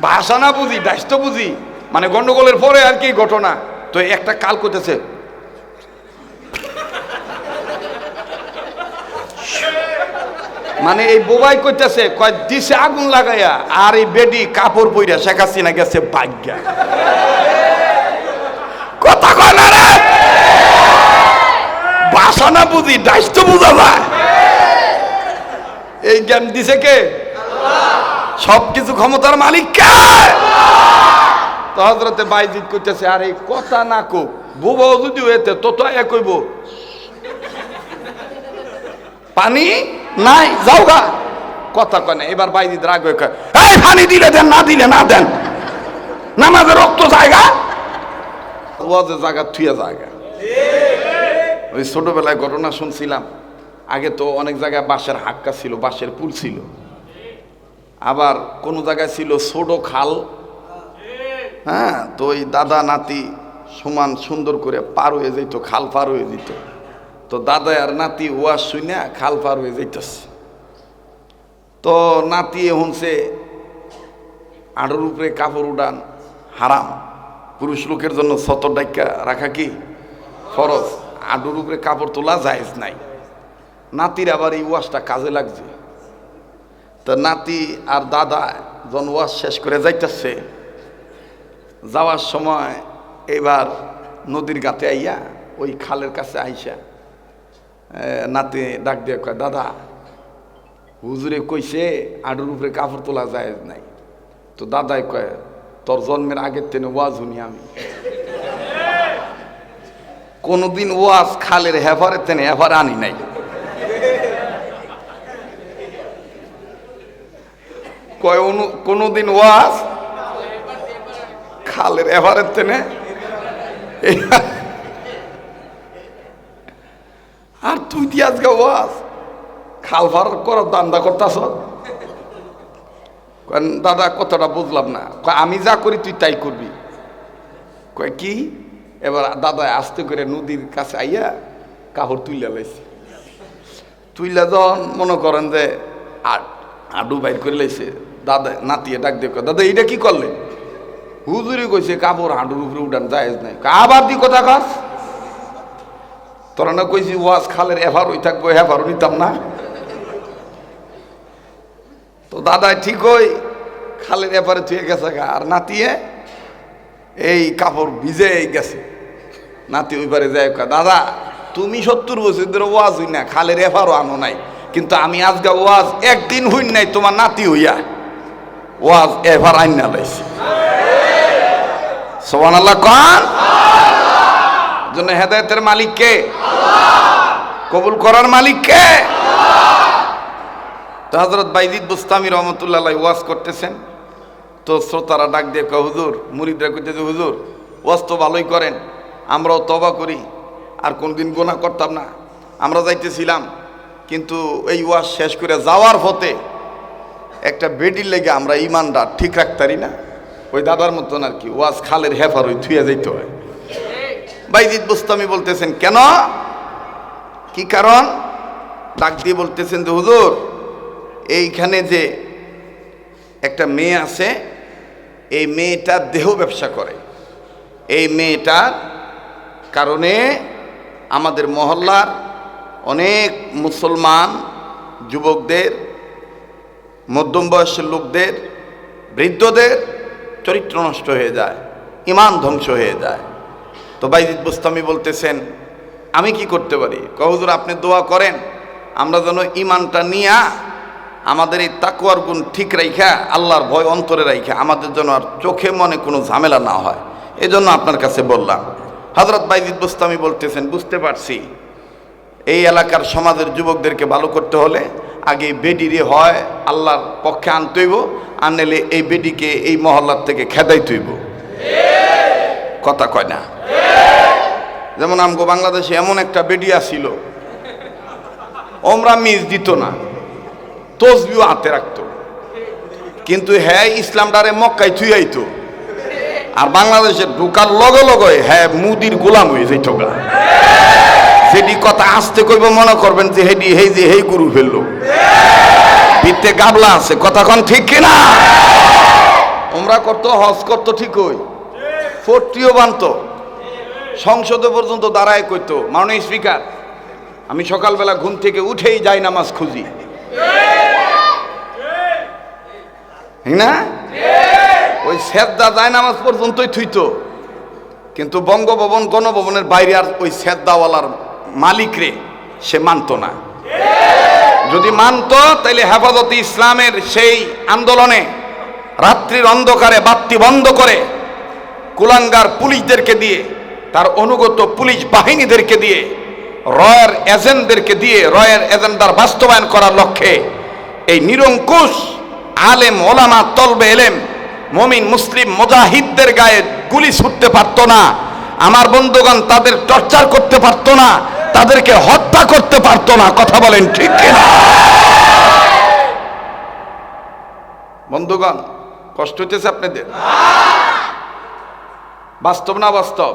ভাষা না বুঝি, দায়িত্ব বুঝি, মানে গন্ডগোলের পরে আর কি ঘটনা। তো একটা কাল করতেছে, মানে এই বোবাই করতেছে, কয় দিছে আগুন লাগাইয়া, আর এই বেডি কাপড় পইরা শেখ হাসিনা গেছে ভাগ্যা। কথা কয় না রে, ভাষা না বুঝি, দায়িত্ব বুঝা যায়। এই জ্ঞান দিছে কে? সবকিছু ক্ষমতার মালিক কে? তো হযরতে বাইজিদ কইতেছে, আর এই কথা না কো, বুবাও যদি হইতে তত কইব পানি নাই, যাও গা। কথা কয় না। এবার বাইজিদ রাগ হয়ে কয়, এই পানি দিলে দেন, না দিলে না দেন, নামাজের রক্ত জায়গা, ওয়াজের জায়গা থুয়া জায়গা। ওই ছোটবেলায় ঘটনা শুনছিলাম, আগে তো অনেক জায়গায় বাঁশের হাক্কা ছিল, বাঁশের পুল ছিল, আবার কোন জায়গায় ছিল ছোট খাল। হ্যাঁ, তো ওই দাদা নাতি সমান সুন্দর করে পার হয়ে যেত, খাল পার হয়ে যেত। তো দাদা আর নাতি ওয়াজ শুনে খাল পার হয়ে যাইতেছে। তো নাতি হনছে আড়ুর উপরে কাপড় উড়ান হারাম, পুরুষ লোকের জন্য সতর ডাক্কা রাখা কি ফরজ, আড়ুর উপরে কাপড় তোলা জায়েজ নাই। নাতির আবার এই ওয়াজটা কাজে লাগছে। তো নাতি আর দাদা যখন ওয়াজ শেষ করে যাইতেছে, যাওয়ার সময় এবার নদীর ঘাটে আইয়া ওই খালের কাছে আইসা নাতি ডাক দিয়ে কয়, দাদা হুজুরে কইছে আডুর উপরে কাপড় তোলা যায় নাই। তো দাদাই কয়, তোর জন্মের আগের তেনে ওয়াজ শুনি আমি, কোনদিন ওয়াজ খালের হেফারের তেনে হেফার আনি নাই। কয় কোনদিন ওয়াজ খালের হেফারের তেনে, আর তুই দিয়ে আজকে ওয়াজ খাল ফার করার দান্দা করতাস। দাদা কথাটা বুঝলাম না। আমি যা করি তুই তাই করবি। কয় কি? এবার দাদা আস্তে করে নদীর কাছে আইয়া কাপড় তুইলা লাইছে। তুইলা যখন মনে করেন যে আডু বাইর করে লাইছে, দাদা নাতিয়ে ডাক দিয়ে কয়, দাদা এইটা কি করলে? হুজুরি কইছে কাপড় হাঁটুর উপরে উঠান জায়েজ নাই। আবার দি কথা কাজ, তোরা না কইছি ওয়াজ খালের এভার ওই থাকবো, হেফারও নিতাম না। তো দাদাই ঠিক ওই খালের এপারে থুয়ে গেছে, আর নাতিয়ে এই কাপড় ভিজে গেছে। নাতি ওই পারে যায়, দাদা তুমি 70 বছর ধরে ওয়াজ হই না, খালের এফারও আনো নাই, কিন্তু আমি আজকে ওয়াজ একদিন হইন নাই তোমার নাতি হইয়া ওয়াজ এফার আইন না লাইছি। সুবহানাল্লাহ কোন জন্য হেদায়েতের মালিক কে? কবুল করার মালিক কে? তো হযরত বাইজিদ বুস্তামি রহমতুল্লাহ আলাইহি ওয়াজ করতেছেন। তো শ্রোতারা ডাক দিয়ে কয়, হুজুর, মুরিদরা কইতেছে, হুজুর ওয়াজ তো ভালোই করেন, আমরাও তওবা করি, আর কোনদিন গুনাহ করতাম না। আমরা যাইতেছিলাম, কিন্তু এই ওয়াজ শেষ করে যাওয়ার পথে একটা বেডির লেগে আমরা ইমানটা ঠিক রাখতে পারি না। ওই দাদার মতন আর কি, ওয়াজ খালের হেফার ওই থুয়ে যাইতে হয়। বাইজিদ বুস্তামি বলতেছেন, কেন, কি কারণ? ডাক দিয়ে বলতেছেন যে, হুজুর এইখানে যে একটা মেয়ে আছে, এই মেয়েটা দেহ ব্যবসা করে, এই মেয়েটার কারণে আমাদের মহল্লার অনেক মুসলমান যুবকদের, মধ্যম বয়সের লোকদের, বৃদ্ধদের চরিত্র নষ্ট হয়ে যায়, ঈমান ধ্বংস হয়ে যায়। তো বাইজিদ বুস্তামি বলতেছেন, আমি কি করতে পারি? হুজুর আপনি দোয়া করেন, আমরা যেন ঈমানটা নিয়া আমাদের এই তাকওয়ার গুণ ঠিক রাইখা, আল্লাহর ভয় অন্তরে রাইখা, আমাদের যেন আর চোখে মনে কোনো ঝামেলা না হয়, এজন্য আপনার কাছে বললাম। হযরত বাইজিদ বুস্তামি বলতেছেন, বুঝতে পারছি, এই এলাকার সমাজের যুবকদেরকে ভালো করতে হলে আগে বেডিরে হয় আল্লাহর পক্ষে আনতে হইব, আনলে এই বেডিকে এই মহল্লার থেকে খেদাইতে হইব। কথা কয় না? যেমন আমগো বাংলাদেশে এমন একটা বেডিয়া ছিল, ওমরা মিস দিত না, তসবিও হাতে রাখতো, কিন্তু হ্যাঁ ইসলামটারে মক্কায় থুই আইতো, আর বাংলাদেশে ঢুকার লগে লগে হ্যাঁ মুদির গোলাম হয়ে যাইত গা। সেটি কথা আসতে কইব, মনে করবেন যে হেডি হেই যে হেই গুরু ফেললো, ভিত্তে গাবলা আছে। কথা কোন ঠিক কিনা? করতো, হজ করতো, ঠিকই ফোর্টিও বানতো, সংসদে পর্যন্ত দাঁড়ায় কইতো, মাননীয় স্পিকার আমি সকালবেলা ঘুম থেকে উঠেই যাই নামাজ খুঁজি, ঠিক না? ওই সেদ্দা যায় নামাজ পর্যন্তই থুইতো, কিন্তু বঙ্গভবন গণভবনের বাইরে আর ওই সেদ্দাওয়ালার মালিক রে সে মানতো না। যদি মানতো তাইলে হেফাজতে ইসলামের সেই আন্দোলনে রাত্রির অন্ধকারে বাতি বন্ধ করে কুলাঙ্গার পুলিশদেরকে দিয়ে, তার অনুগত পুলিশ বাহিনীদেরকে দিয়ে, রয়ের এজেন্টদেরকে দিয়ে রয়ের এজেন্ডার বাস্তবায়ন করার লক্ষ্যে এই নিরঙ্কুশ আলেম ওলামা তলবে এলেম মুমিন মুসলিম মুজাহিদদের গায়ে গুলি ছুটতে পারতো না। আমার বন্ধুগণ তাদের টর্চার করতে পারতো না, তাদেরকে হত্যা করতে পারতো না। কথা বলেন ঠিক কিনা? বন্ধুগণ কষ্ট হইতেছে আপনাদের? বাস্তব না বাস্তব?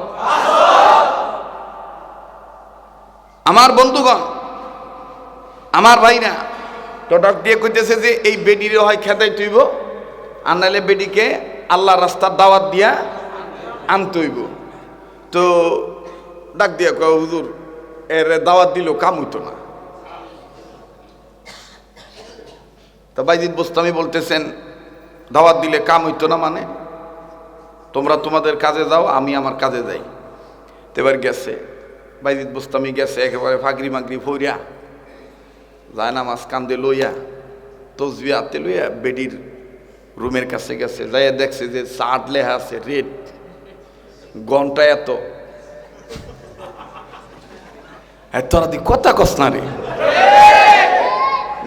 আমার বন্ধুগণ, আমার ভাইরা তো ডাক দিয়ে কইতেছে যে এই বেডিরে হয় খেদাই তুইব, আর নাইলে বেডিকে আল্লাহ রাস্তার দাওয়াত দিয়া আনতে হইব। তো ডাক দিয়া কয় হুজুর এর দাওয়াত দিল কাম হইতো না। তো বাইজিদ বোস্তামি বলতেছেন দাওয়াত দিলে কাম হইতো না মানে? তোমরা তোমাদের কাজে যাও, আমি আমার কাজে যাই। তো এবার গেছে বাইজিদ বোস্তামি, গেছে একেবারে ফাগরি মাগরি ফইরা যায় নামাজ কান্দে লইয়া তসবি হাতে লইয়া বেডির রুমের কাছে গেছে, যাইয়া দেখছে যে চার্ট লেখা আছে রেড, ঘন্টা এত। তোরা দি কথা কস না রে,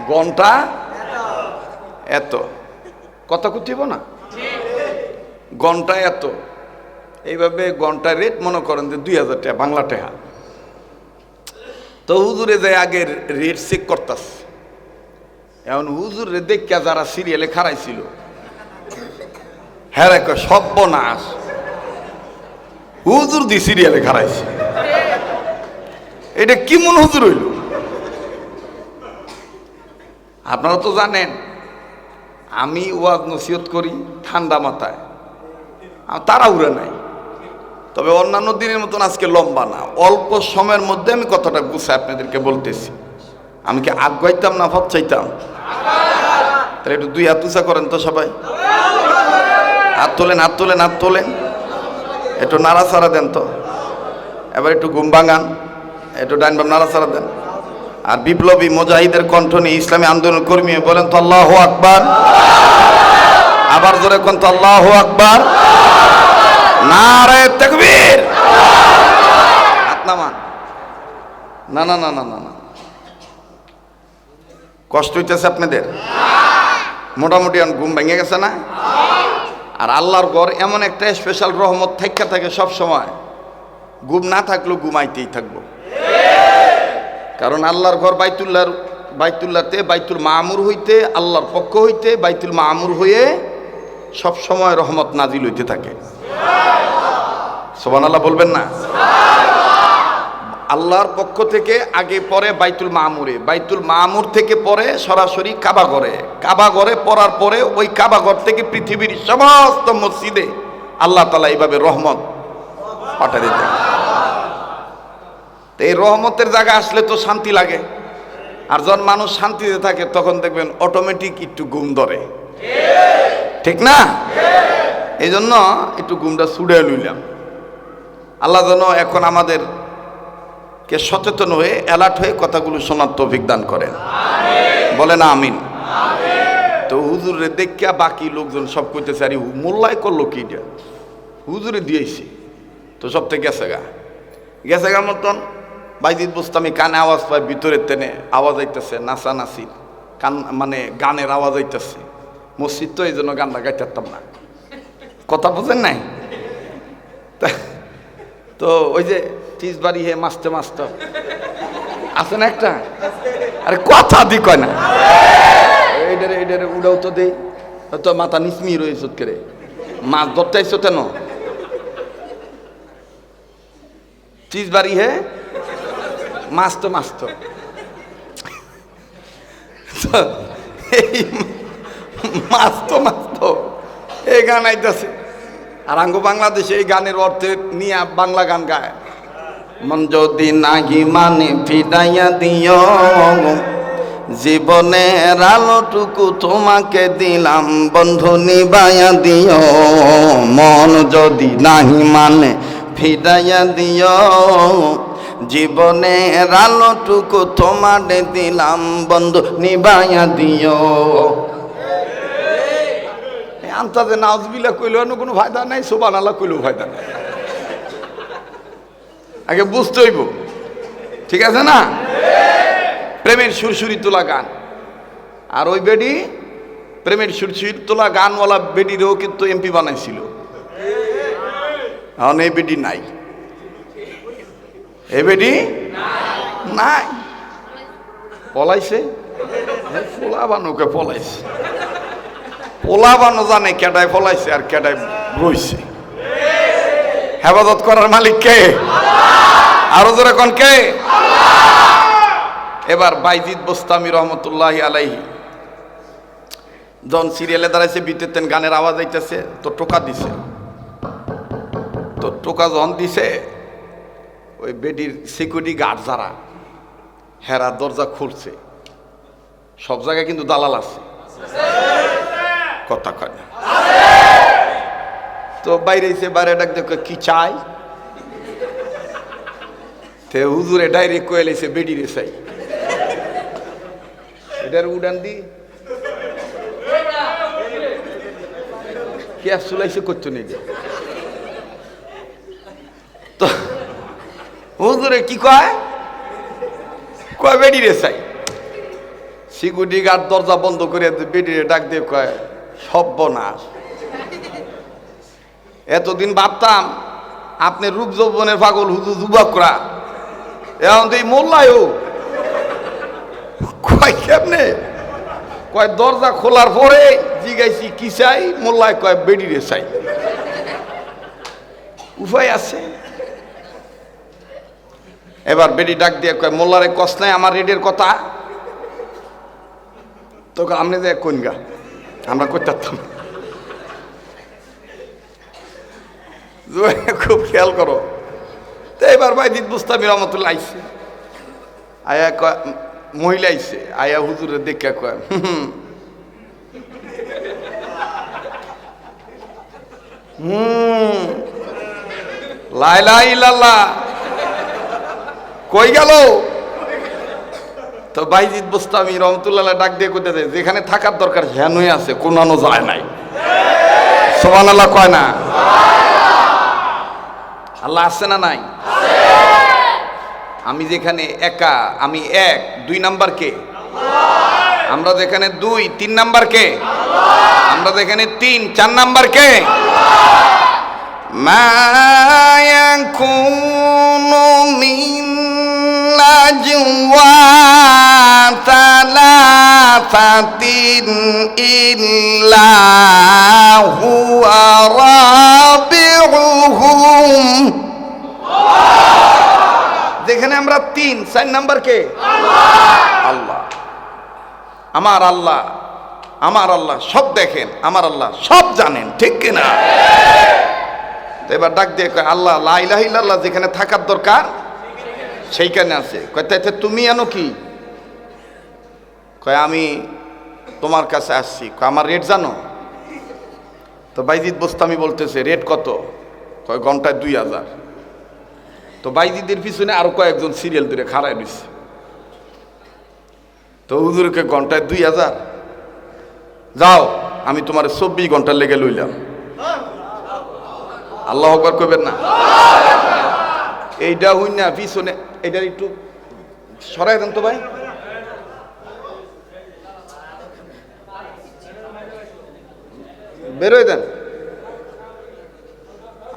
ঘন্টা এত, কথা কুতিব না, ঘন্টা এত। এইভাবে ঘন্টা রেট মনে করেন যে 2000 টাকা বাংলা টাকা। তো হুজুরে যায় আগে রেট চেক করতাস। এখন হুজুরে দেখা যারা সিরিয়ালে খারাইছিল হ্যাঁ সর্বনাশ, হুজুর দি সিরিয়ালে খারাইছে, এটা কি মন হুজুর হইল? আপনারা তো জানেন আমি ওয়াজ নসিহত করি ঠান্ডা মাথায়, তাড়াহুড়া নাই। তবে অন্যান্য দিনের মতন আজকে লম্বা না, অল্প সময়ের মধ্যে আমি কথাটা গুছাই আপনাদেরকে বলতেছি। আমি কি আগাইতাম না ভাব চাইতাম? তাহলে একটু দুই হাত উঁচা করেন তো সবাই, হাত তোলেন, হাত তোলেন, হাত তোলেন, একটু নাড়াচাড়া দেন তো। এবার একটু ঘুম ভাঙান, একটু ডাইন বাম নাড়াচাড়া দেন। আর বিপ্লবী মুজাহিদের কণ্ঠ নিয়ে ইসলামী আন্দোলন কর্মী বলেন তো আল্লাহু আকবার। আবার জোরে কোন তো আল্লাহু আকবার। নারে তাকবীর। হাত নামান। না না না না না না, কষ্ট হইতেছে আপনাদের? মোটামুটি ঘুম ভেঙে গেছে না? আর আল্লাহর ঘর এমন একটা স্পেশাল রহমত থাইকা থাকে সব সময়, ঘুম না থাকলেও ঘুমাইতেই থাকবো। কারণ আল্লাহর ঘর বাইতুল্লাহতে বাইতুল মামুর হইতে, আল্লাহর পক্ষ হইতে বাইতুল মামুর হয়ে সব সময় রহমত নাজিল হইতে থাকে। সুবহানাল্লাহ বলবেন না? আল্লাহর পক্ষ থেকে আগে পরে বাইতুল মামুরে, বাইতুল মামুর থেকে পরে সরাসরি কাবা ঘরে, কাবা ঘরে পড়ার পরে ওই কাবা ঘর থেকে পৃথিবীর সমস্ত মসজিদে আল্লাহ তাআলা এইভাবে রহমত পাঠিয়ে দিতেন। এই রহমতের জায়গা আসলে তো শান্তি লাগে, আর যখন মানুষ শান্তিতে থাকে তখন দেখবেন অটোমেটিক একটু ঘুম ধরে, ঠিক না? এই জন্য একটু ঘুমটা ছুড়ে লইলাম। আল্লাহ যেন এখন আমাদের কে সচেতন হয়ে অ্যালার্ট হয়ে কথাগুলো শোনার তৌফিক দান করেন, বলেন আমিন। তো হুজুরে দেখিয়া বাকি লোকজন সব কইতেছে আরে মোল্লাই করলো কি, হুজুরে দিয়েছি তো সব থেকে গেছে গা মতন। বাইজিদ বোস্তামি কানে আওয়াজ পায়, ভিতরের টেনে আওয়াজ আইতেছে নাচানাচির, কান মানে গানের আওয়াজ আইতেছে। মসজিদ তো এই জন্য গানটা গাইতে পারতাম না, কথা বোঝেন নাই? তো ওই যে তিসবাড়ি হে মাস্তে মাস্ত আছে না একটা, আরে কথা দি কয় না, এইটারে এইটারে উড়াও তো দেই তো মাথা নিচমি রয়েছে করে মাছ ধরতে আইসো কেন? তিসবাড়ি হে মাস্ত মাস্ত, এই মাস্ত মাস্ত এই গান আইতাছে। আর আঙ্গ বাংলাদেশে এই গানের অর্থে নিয়ে বাংলা গান গায়, মন যদি নাহি মানে ফিরাইয়া দিও, জীবনের আলোটুকু তোমাকে দিলাম বন্ধু নিবাইয়া দিও। মন যদি নাহি মানে ফিরাইয়া দিও, জীবনের আলোটুকু তোমারে দিলাম বন্ধু নিবাইয়া দিও। আন্তাজে নাউজুবিল্লাহ কইলেও কোনো ফায়দা নাই, সুবহানাল্লাহ কইলেও ফায়দা নাই। আগে বুঝতে হইব, ঠিক আছে না? প্রেমের সুরসুরি তোলা গান। আর ওই বেডি প্রেমের সুরসুরি তোলা গানওয়ালা বেডিরও কিন্তু এমপি বানাইছিল। এখন এই বেডি নাই, এই বেডি নাই, পলাইছে। পোলা বানুকে পলাইছে, পোলা বানো জানে কেডায় পলাইছে আর কেডায় রইছে। হেফাজত করার মালিক কে? আরো জোরে কোন কে? এবার বাইজিদ বোস্তামি রহমতুল্লাহি আলাইহি যখন সিরিয়ালে দাঁড়াইছে, বিতেতেন গানের আওয়াজ আইতেছে, তো টোকা দিছে। তো টোকা যখন দিছে, ওই বেডির সিকিউরিটি গার্ড যারা, হেরা দরজা খুলছে। সব জায়গায় কিন্তু দালাল আছে, কথা কয় না। তো বাইরে এসে বাইরে ডাক দেখো কি চাই, তে হুজুরে ডাইরেক্ট কয়ে লাইছে বেডিরে চাই। এটার উড়ান দি কে চুলাইছে করতো নেই। তো হুজুরে কি কয়, কয় বেডিরে চাই। সিকিউরিটি গার্ড দরজা বন্ধ করে বেডিরে ডাক দিয়ে কয় সর্বনাশ, এতদিন ভাবতাম আপনি রূপ যৌবনের পাগল হুজুর যুবকরা, এখন তো এই মোল্লায়ও কয় কেমনে, কয় দরজা খোলার পরে জিগাইছি কি চাই, মোল্লায় কয় বেডিরে চাই। উপায় আছে। এবার বেডি ডাক দিয়ে কয় মোল্লারে কষ্ট নাই আমার রেডের কথা, তোকে আপনি যে কোন গা আমরা করতাম। খুব খেয়াল করো। তো এবার বাইজিদ বোস্তামি রহমতুল্লাহ আইছে, আয়া কয় মহিলা আইছে, আয়া হুজুরের দেখে কয় লা ইলাহা ইল্লাল্লাহ কই গেল। তো বাইজিদ বোস্তামি রহমতুল্লাহ ডাক দিয়ে কইতে দেয়, যেখানে থাকার দরকার হেনই আছে, কোনানো যায় নাই। সুবহানাল্লাহ কয় না? আল্লাহ আছে না নাই? আমি যেখানে একা, আমি এক, 2 নাম্বার কে? আমরা যেখানে 2, 3 নাম্বার কে? আমরা যেখানে 3, 4 নাম্বার কে? মা ইয়াকুনু মিন নাজওয়া তালাতাতিন ইল্লা হুয়া রাবিউহুম। যেখানে আমরা 3, 4 নাম্বার কে? আল্লাহ। আমার আল্লাহ, আমার আল্লাহ সব দেখেন, আমার আল্লাহ সব জানেন, ঠিক কিনা? তো এবার ডাক দিয়ে কয় আল্লাহ লা ইলাহা ইল্লাল্লাহ যেখানে থাকার দরকার সেইখানে আছে। কয় তাইতে তুমি আনো কি? কয় আমি তোমার কাছে আসছি। কয় আমার রেট জানো? তো বাইজিদ বোস্তামি বলতেছে রেট কত? কয় ঘন্টায় 2000। তো বাইজিদের পিছনে আরো কয়েকজন সিরিয়াল ধরে খাড়ায় রয়েছে। তো হুজুরকে ঘন্টায় 2000, যাও আমি তোমার 24 ঘন্টা লেগে লইলাম। আল্লাহু আকবার কইবেন না? এইটা হই না পিছনে, এইটার একটু সরাই দেন তো ভাই। বেরোয় দেন।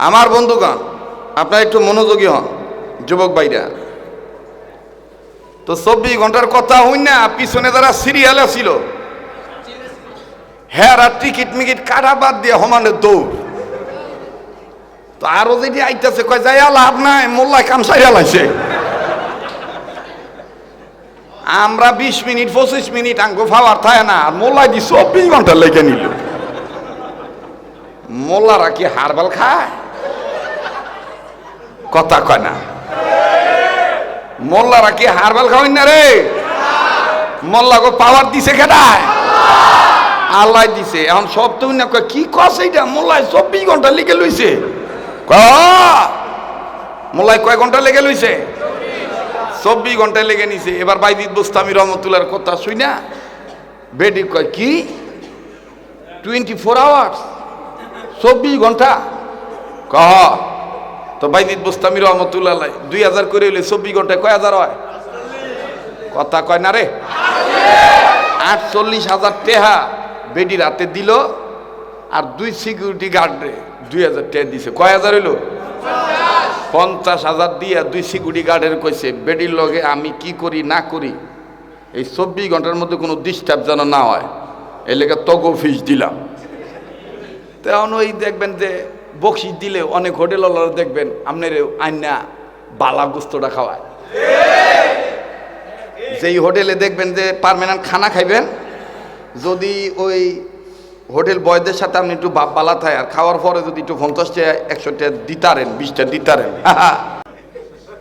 আমার বন্ধুগণ আপনারা একটু মনোযোগী হন, যুবক ভাইরা। তো 24 ঘন্টার কথা হই না, পিছনে যারা সিরিয়ালে ছিল হ্যাঁ আর টিকিট মিকিট কাটা বাদ দিয়ে হমানের দৌড়। তো আরো যদি আইতেছে কয় যাইয়া লাভ নাই, মোল্লায় কাম সাইয়া লাইছে। আমরা 20 মিনিট 25 মিনিট আঙ্গো ফাওয়ার থাকে না, আর মোল্লায় দি 24 ঘন্টা লেগে নিল। মোল্লারা কি হারবাল খায়? কথা কয় না। মোল্লারা কি হারবাল খাওয়াই না রে? মোল্লাকে পাওয়ার দিছে কেডায়? আল্লাহ দিছে। এখন সব তো না কয় কি কস এইটা? মোল্লায় 24 ঘন্টা লিখে লইছে। মোল্লায় কয় ঘন্টা লেগে লইছে? 24 ঘন্টা লেগে নিছে। এবার বাইজিদ বোস্তামি রহমতুল্লাহর কথা শুই না বেডি কয় কি 24 আওয়ার্স 24 ঘন্টা কহ তো বাইজিদ বোস্তামি রহমতুল্লাহ 2000 করে হইলে 24 ঘন্টায় কয় হাজার হয়? কথা কয় না রে। 48,000 টেহা বেডি রাতে দিল আর 2 সিকিউরিটি গার্ড রে 2000 টেহা দিছে। কয় হাজার হইল? 50,000 দিয়া 2 সিকিউরিটি গার্ডের কইছে বেডির লগে আমি কি করি না করি এই 24 ঘন্টার মধ্যে কোনো ডিস্টার্ব যেন না হয় এই লেগে তগো ফিস দিলাম। তেমন ওই দেখবেন যে বকশিস দিলে অনেক হোটেলওয়ালারা দেখবেন আপনার আইনা বালা গোস্তটা খাওয়ায়। যেই হোটেলে দেখবেন যে পার্মানেন্ট খানা খাইবেন, যদি ওই হোটেল বয়দের সাথে আপনি একটু বাপ বালা থায় আর খাওয়ার পরে যদি একটু 50টা 100টা দিতারেন 20টা দিতারেন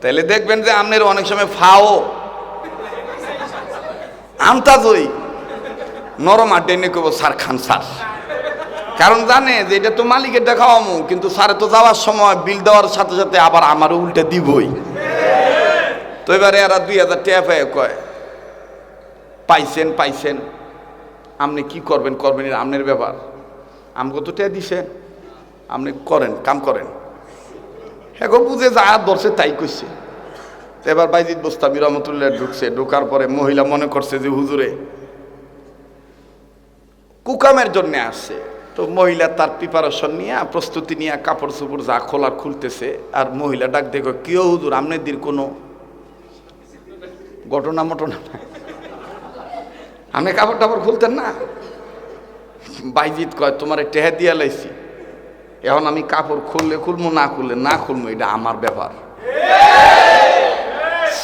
তাহলে দেখবেন যে আপনার অনেক সময় ফাও আমতাজই নরম আড্ডে নিয়ে কেবল সার খান সার, কারণ জানে যে এটা তো মালিকেরটা খাওয়ামো, কিন্তু স্যারে তো যাওয়ার সময় বিল দেওয়ার সাথে সাথে আবার আমারও উল্টে দিবই। তো এবারে এরা 2000 টাকা পায় কয় পাইছেন পাইছেন আপনি কি করবেন করবেন এটা আপনার ব্যাপার, আমাকে তো টাকা দিছেন আপনি করেন কাম করেন। এখন বুঝে যা ধরছে তাই করছে। এবার বাইজিদ বোস্তামি রহমতুল্লাহ ঢুকছে, ঢোকার পরে মহিলা মনে করছে যে হুজুরে কুকামের জন্য আসছে। তো মহিলা তার প্রিপারেশন নিয়ে প্রস্তুতি নিয়ে কাপড় চোপড় যা খোলার খুলতেছে, আর মহিলা ডাক দেখো কেউ হুজুর আপনাদের কোনো ঘটনা মটনা আপনি কাপড় টাপড় খুলতেন না? বাইজিদ কয় তোমার টেহা দিয়া লাইছি, এখন আমি কাপড় খুললে খুলবো না খুললে না খুলবো এটা আমার ব্যাপার।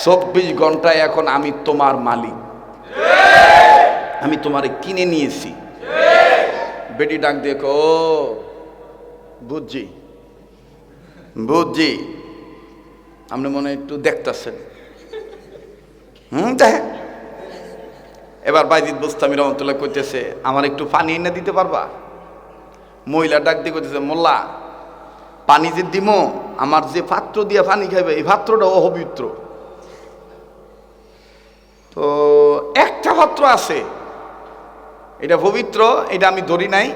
24 ঘন্টায় এখন আমি তোমার মালিক, আমি তোমারে কিনে নিয়েছি। বেটি ডাক দেখো বুঝছি বুঝছি আপনি মনে একটু দেখতেছেন দেখেন। এবার বাইজিদ বোস্তামি রহমতুল্লাহ কইতেছে আমার একটু পানি এনে দিতে পারবা? মহিলা ডাক দিয়ে কইতেছে মোল্লা পানি যে দিমো আমার যে পাত্র দিয়া পানি খাইবে এই পাত্রটা অপবিত্র। তো একটা পাত্র আছে এটা পবিত্র, এটা আমি ধরি নাই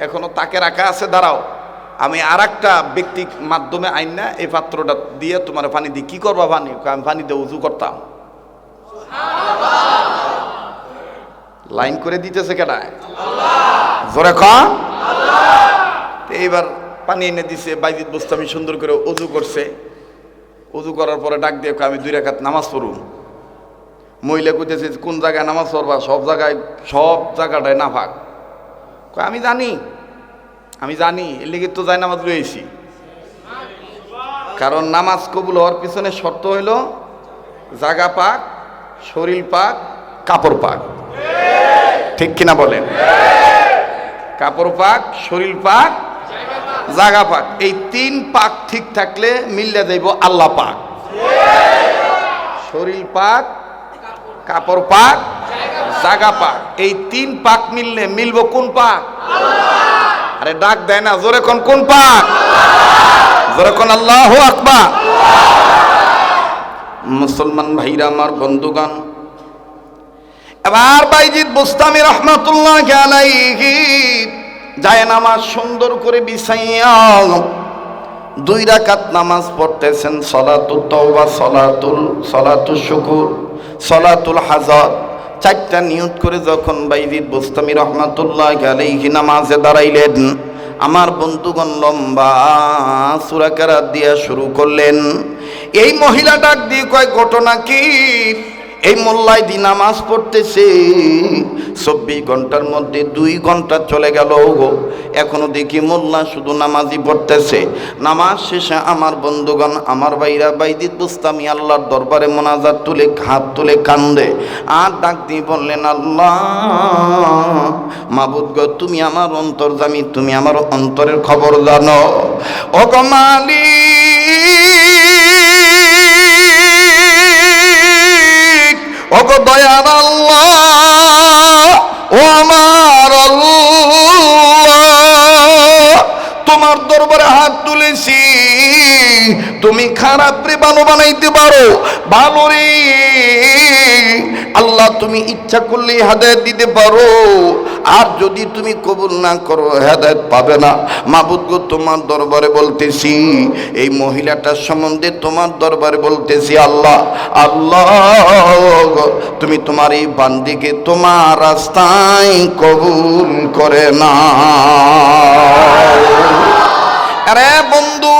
এখনো তাকে রাখা আছে, দাঁড়াও আমি আর একটা ব্যক্তির মাধ্যমে আইন না এই পাত্রটা দিয়ে তোমার পানি দিই। কি করবা পানি? আমি পানি দিয়ে উজু করতাম। লাইন করে দিতেছে কেডা? জোরে কম। এইবার পানি এনে দিছে, বাইজিদ বোস্তামি সুন্দর করে উজু করছে। উজু করার পরে ডাক দিয়ে আমি 2 রাকাত নামাজ পড়ুম। মহিলা কইতেছে কোন জায়গায় নামাজ পড়বা? সব জায়গাটায় নাফাক। আমি জানি আমি জানি এর লেগে তো যাই নামাজ লইছি, কারণ নামাজ কবুল হওয়ার পিছনে শর্ত হইল জাগা পাক, শরীর পাক, কাপড় পাক। ঠিক কিনা বলেন? কাপড় পাক, শরীর পাক, জাগা পাক, এই 3 পাক ঠিক থাকলে মিললে যাইব আল্লাহ পাক। শরীর পাক, কাপড় পাক, জাগা পাক, এই 3 পাক মিললে মিলব কোন পাক? আরে ডাক দেয় না জোরে কোন পাক? জোরে কোন আল্লাহু আকবার। মুসলমান ভাইরা আমার বন্ধুগণ, এবার বাইজিদ বোস্তামি রহমাতুল্লাহ আলাইহি যায় নামাজ সুন্দর করে বিছাইয়া 2 রাকাত নামাজ পড়তেছেন। সলাতুত তাওবা, সলাতুল শুকুর, সলাতুল হাজাত, 4টা নিয়ত করে যখন বাইজিদ বোস্তামি রহমাতুল্লাহ আলাইহি নামাজে দাঁড়াইলেন, আমার বন্ধুগণ লম্বা সূরা কেরাত দিয়া শুরু করলেন। এই মহিলা ডাক দিয়ে কয় ঘটনা কি? এই মোল্লায় দি নামাজ পড়তেছে, 24 ঘন্টার মধ্যে 2 ঘন্টা চলে গেল গো, এখনো দেখি মোল্লা শুধু নামাজই পড়তেছে। নামাজ শেষে আমার বন্ধুগণ, আমার ভাইরা বাইজিদ বুস্তামি আল্লাহর দরবারে মোনাজাত তুলে হাত তুলে কান্দে আর ডাক দিয়ে বললেন, আল্লাহ মাবুদ গো, তুমি আমার অন্তর্যামী, তুমি আমার অন্তরের খবর জানো। ও গো মালিক, ও গো দয়ার আল্লাহ, ও আমার আল্লাহ, তোমার দরবারে হাত তুলেছি, তুমি খারাপ রে ভালো বানাইতে পারো, ভালো রে আল্লাহ তুমি ইচ্ছা করলে হেদায়েত দিতে পারো, আর যদি তুমি কবুল না করো হেদায়েত পাবে না। মাবুদ গো, তোমার দরবারে বলতেছি, এই মহিলাটার সম্বন্ধে তোমার দরবারে বলতেছি, আল্লাহ আল্লাহ তুমি তোমার এই বান্দিকে তোমার রাস্তায় কবুল করে না। আরে বন্ধু,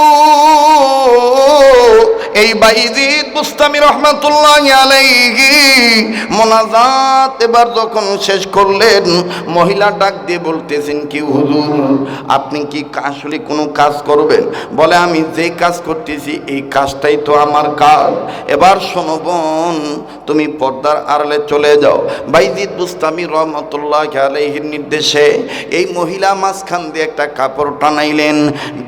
এই বাইজিদ বুস্তামি রহমাতুল্লাহি আলাইহি মোনাজাত এবার যখন শেষ করলেন, মহিলা ডাক দিয়ে বলতেছেন, কি হুজুর আপনি কি আসলে কোনো কাজ করবেন? বলে, আমি যে কাজ করতেছি এই কাজটাই তো আমার কাজ। এবার শোনো বোন, তুমি পর্দার আড়ালে চলে যাও। বাইজিদ বুস্তামি রহমাতুল্লাহি আলাইহির নির্দেশে এই মহিলা মাঝখান দিয়ে একটা কাপড় টানাইলেন,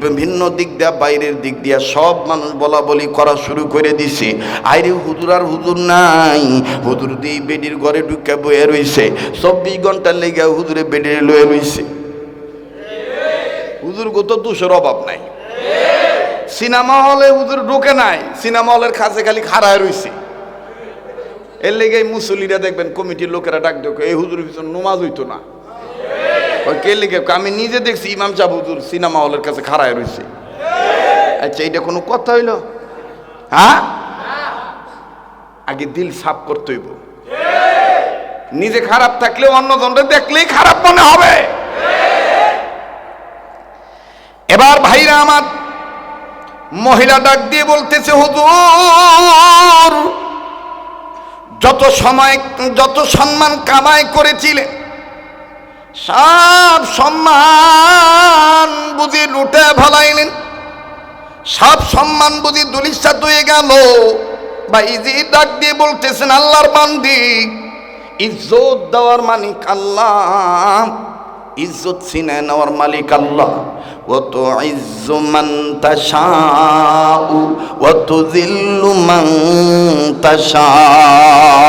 বিভিন্ন দিক দিয়া বাইরের দিক দিয়া সব মানুষ বলা বলি করা শুরু করে দিছে। আইরে হুজুর আর হুজুর নাই, হুজুর দিয়ে বেডির ঘরে ঢুকে বয়ে রইছে, 24 ঘন্টার লেগে হুজুরে বেডির লয়ে রইছে। হুজুর গো তো দুশোর অভাব নাই। সিনেমা হলে হুজুর ঢুকে নাই, সিনেমা হলের কাছে খালি খাড়ায় রইছে। এর লেগে মুসল্লিরা দেখবেন কমিটির লোকেরা ডাক দেখো, এই হুজুর পিছনে নমাজ হইতো না। কে লিখে? আমি নিজে দেখছি ইমাম সাহেব হুজুর সিনেমা হলের কাছে খাড়ায় রইছে। আচ্ছা, এটা কোনো কথা হইল? হ্যাঁ, আগে দিল সাফ করতে হইব। নিজে খারাপ থাকলে অন্যজনকে দেখলেই খারাপ মনে হবে। এবার ভাইরা আমার, মহিলা ডাক দিয়ে বলতেছে, হুজুর যত সময় যত সম্মান কামাই করেছিলেন সব সম্মান বুঝি লুটে ভালাইলেন, সব সম্মান বুঝি দুলিশাত হয়ে গেল। বাইজিদ ডাক দিয়ে বলতেছেন, আল্লাহর বান্দি, ইজ্জত দেওয়ার মালিক আল্লাহ, ইজ্জত ছিনে নেওয়ার মালিক আল্লাহ। ওয়া তুইজ্জু মান তাশাউ ওয়া তুযিল্লু মান তাশাউ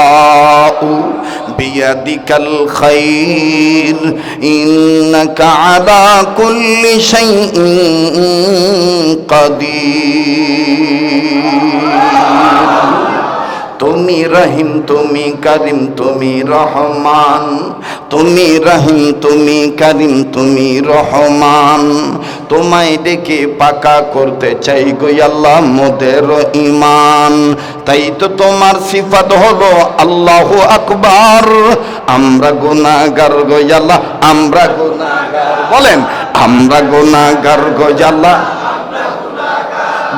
বিয়াদিকাল খাইর ইন্নাকা আলা কুল্লি শাইইন কাদির। তুমি রহিম, তুমি করিম, তুমি রহমান, তুমি রহিম, তুমি করিম, তুমি রহমান। তোমায় ডেকে পাকা করতে চাই গো আল্লাহ মোদের ঈমান। তাই তো তোমার সিফাত হলো আল্লাহু আকবার। আমরা গুনাহগার গো আল্লাহ, আমরা গুনাহগার। বলেন, আমরা গুনাহগার গো আল্লাহ,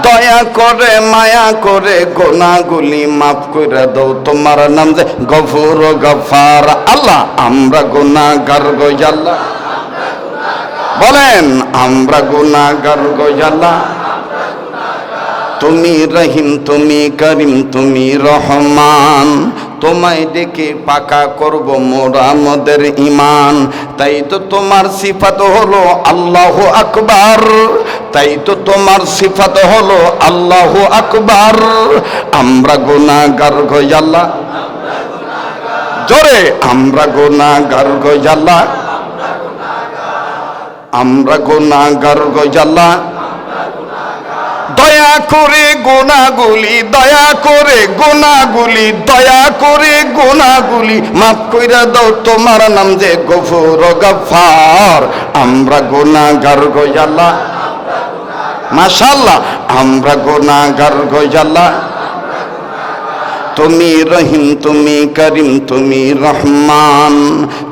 দয়া করে মায়া করে গোনাগুলি মাফ করে দাও, তোমার নাম যে গফুর গফার। আল্লাহ আমরা গুনাহগার গো আল্লাহ, বলেন আমরা গুনাহগার গো আল্লাহ। তুমি রহিম, তুমি করিম, তুমি রহমান। তোমায় ডেকে পাকা করব মোরা মোদের ঈমান। তাই তো তোমার সিফাত হলো আল্লাহু আকবার, তাই তো তোমার সিফাত হলো আল্লাহু আকবার। আমরা গুনাহগার গো আল্লাহ, জোরে আমরা গুনাহগার গো আল্লাহ, আমরা গুনাহগার গো আল্লাহ। দয়া করে গুনাহগুলি, দয়া করে গুনাহগুলি, দয়া করে গুনাহগুলি মাফ কইরা দাও, তোমার নাম যে গফুর গফার। আমরা গুনাহগার গো আল্লাহ, মাশাআল্লাহ আমরা গুনাহগার গো আল্লাহ। তুমি রহিম, তুমি করিম, তুমি রহমান।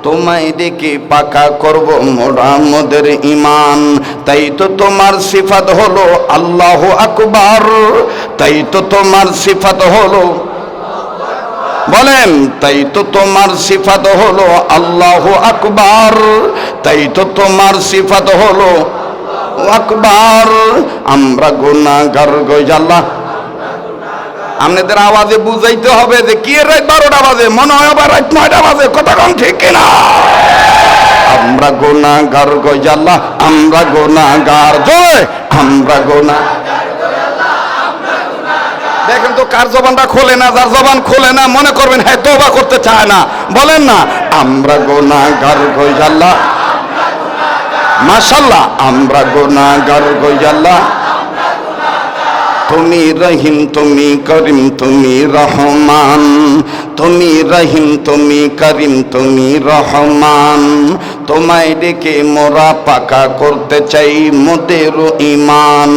তোমায় ডেকে পাকা করব মোরা মোদের ঈমান। তাই তো তোমার সিফাত হলো আল্লাহু আকবার, তাই তো তোমার সিফাত হলো। বলেন তাই তো তোমার সিফাত হলো আল্লাহু আকবার, তাই তো তোমার সিফাত হলো আকবার। আমরা গুনাহগার গো আল্লাহ। আপনাদের আওয়াজে বুঝাইতে হবে যে কি রাত 12টা বাজে, মনে হয় আবার রাত 9টা বাজে, কথা কম ঠিক কিনা? আমরা গুনাহগার গো আল্লাহ, আমরা গুনাহগার, জয় আমরা গুনাহগার গো আল্লাহ, আমরা গুনাহগার। দেখেন তো কার জবানটা খোলে না, যার জবান খোলে না মনে করবেন হ্যাঁ তওবা করতে চায় না। বলেন না আমরা গুনাহগার গো আল্লাহ, মাশাআল্লাহ আমরা গুনাহগার গো আল্লাহ। তুমি রহিম তুমি করিম তুমি রহমান, তুমি রহিম তুমি করিম তুমি রহমান। তোমায় ডেকে মোরা পাকা করতে চাই মোদের ঈমান।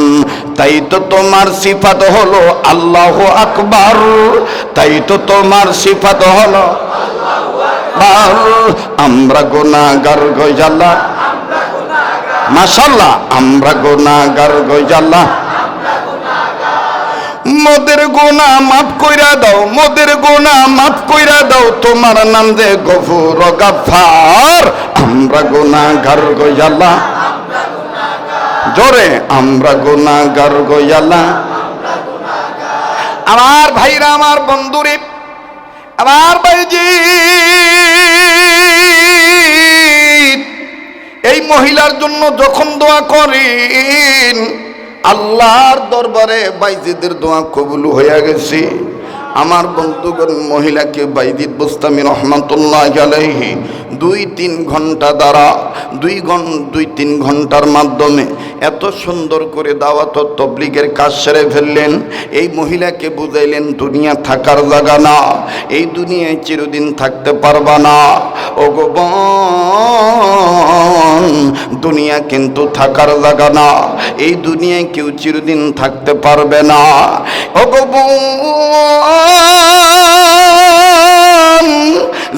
তাই তো তোমার সিফাত হলো আল্লাহু আকবার, তাই তো তোমার সিফাত হলো আল্লাহু আকবার। আমরা গুনাহগার গো আল্লাহ, মাশাআল্লাহ আমরা গুনাহগার গো আল্লাহ। মোদের গুনাহ মাফ কইরা দাও, মোদের গুনাহ মাফ কইরা দাও, তোমার নাম যে গফুর গাফফার। আমরা গুনাহগার গো আল্লাহ, জোরে আমরা গুনাহগার গো আল্লাহ। আমার ভাইরা আমার বন্ধুরে আমার ভাইজি, এই মহিলার জন্য যখন দোয়া করেন আল্লাহর দরবারে বাইজিদের দোয়া কবুল হয়ে গেছে। আমার বন্ধুগণ মহিলাকে বাইজিদ বুস্তামি রহমাতুল্লাহি আলাইহি 2-3 ঘন্টা দ্বারা 2-3 ঘন্টার মাধ্যমে এত সুন্দর করে দাওয়াত ও তাবলীগের কাজ সেরে ফেললেন। এই মহিলাকে বুঝাইলেন দুনিয়া থাকার জায়গা না, এই দুনিয়ায় চিরদিন থাকতে পারবা না। ওগো বোন, দুনিয়া কিন্তু থাকার জায়গা না, এই দুনিয়ায় কেউ চিরদিন থাকতে পারবে না। ওগো বোন,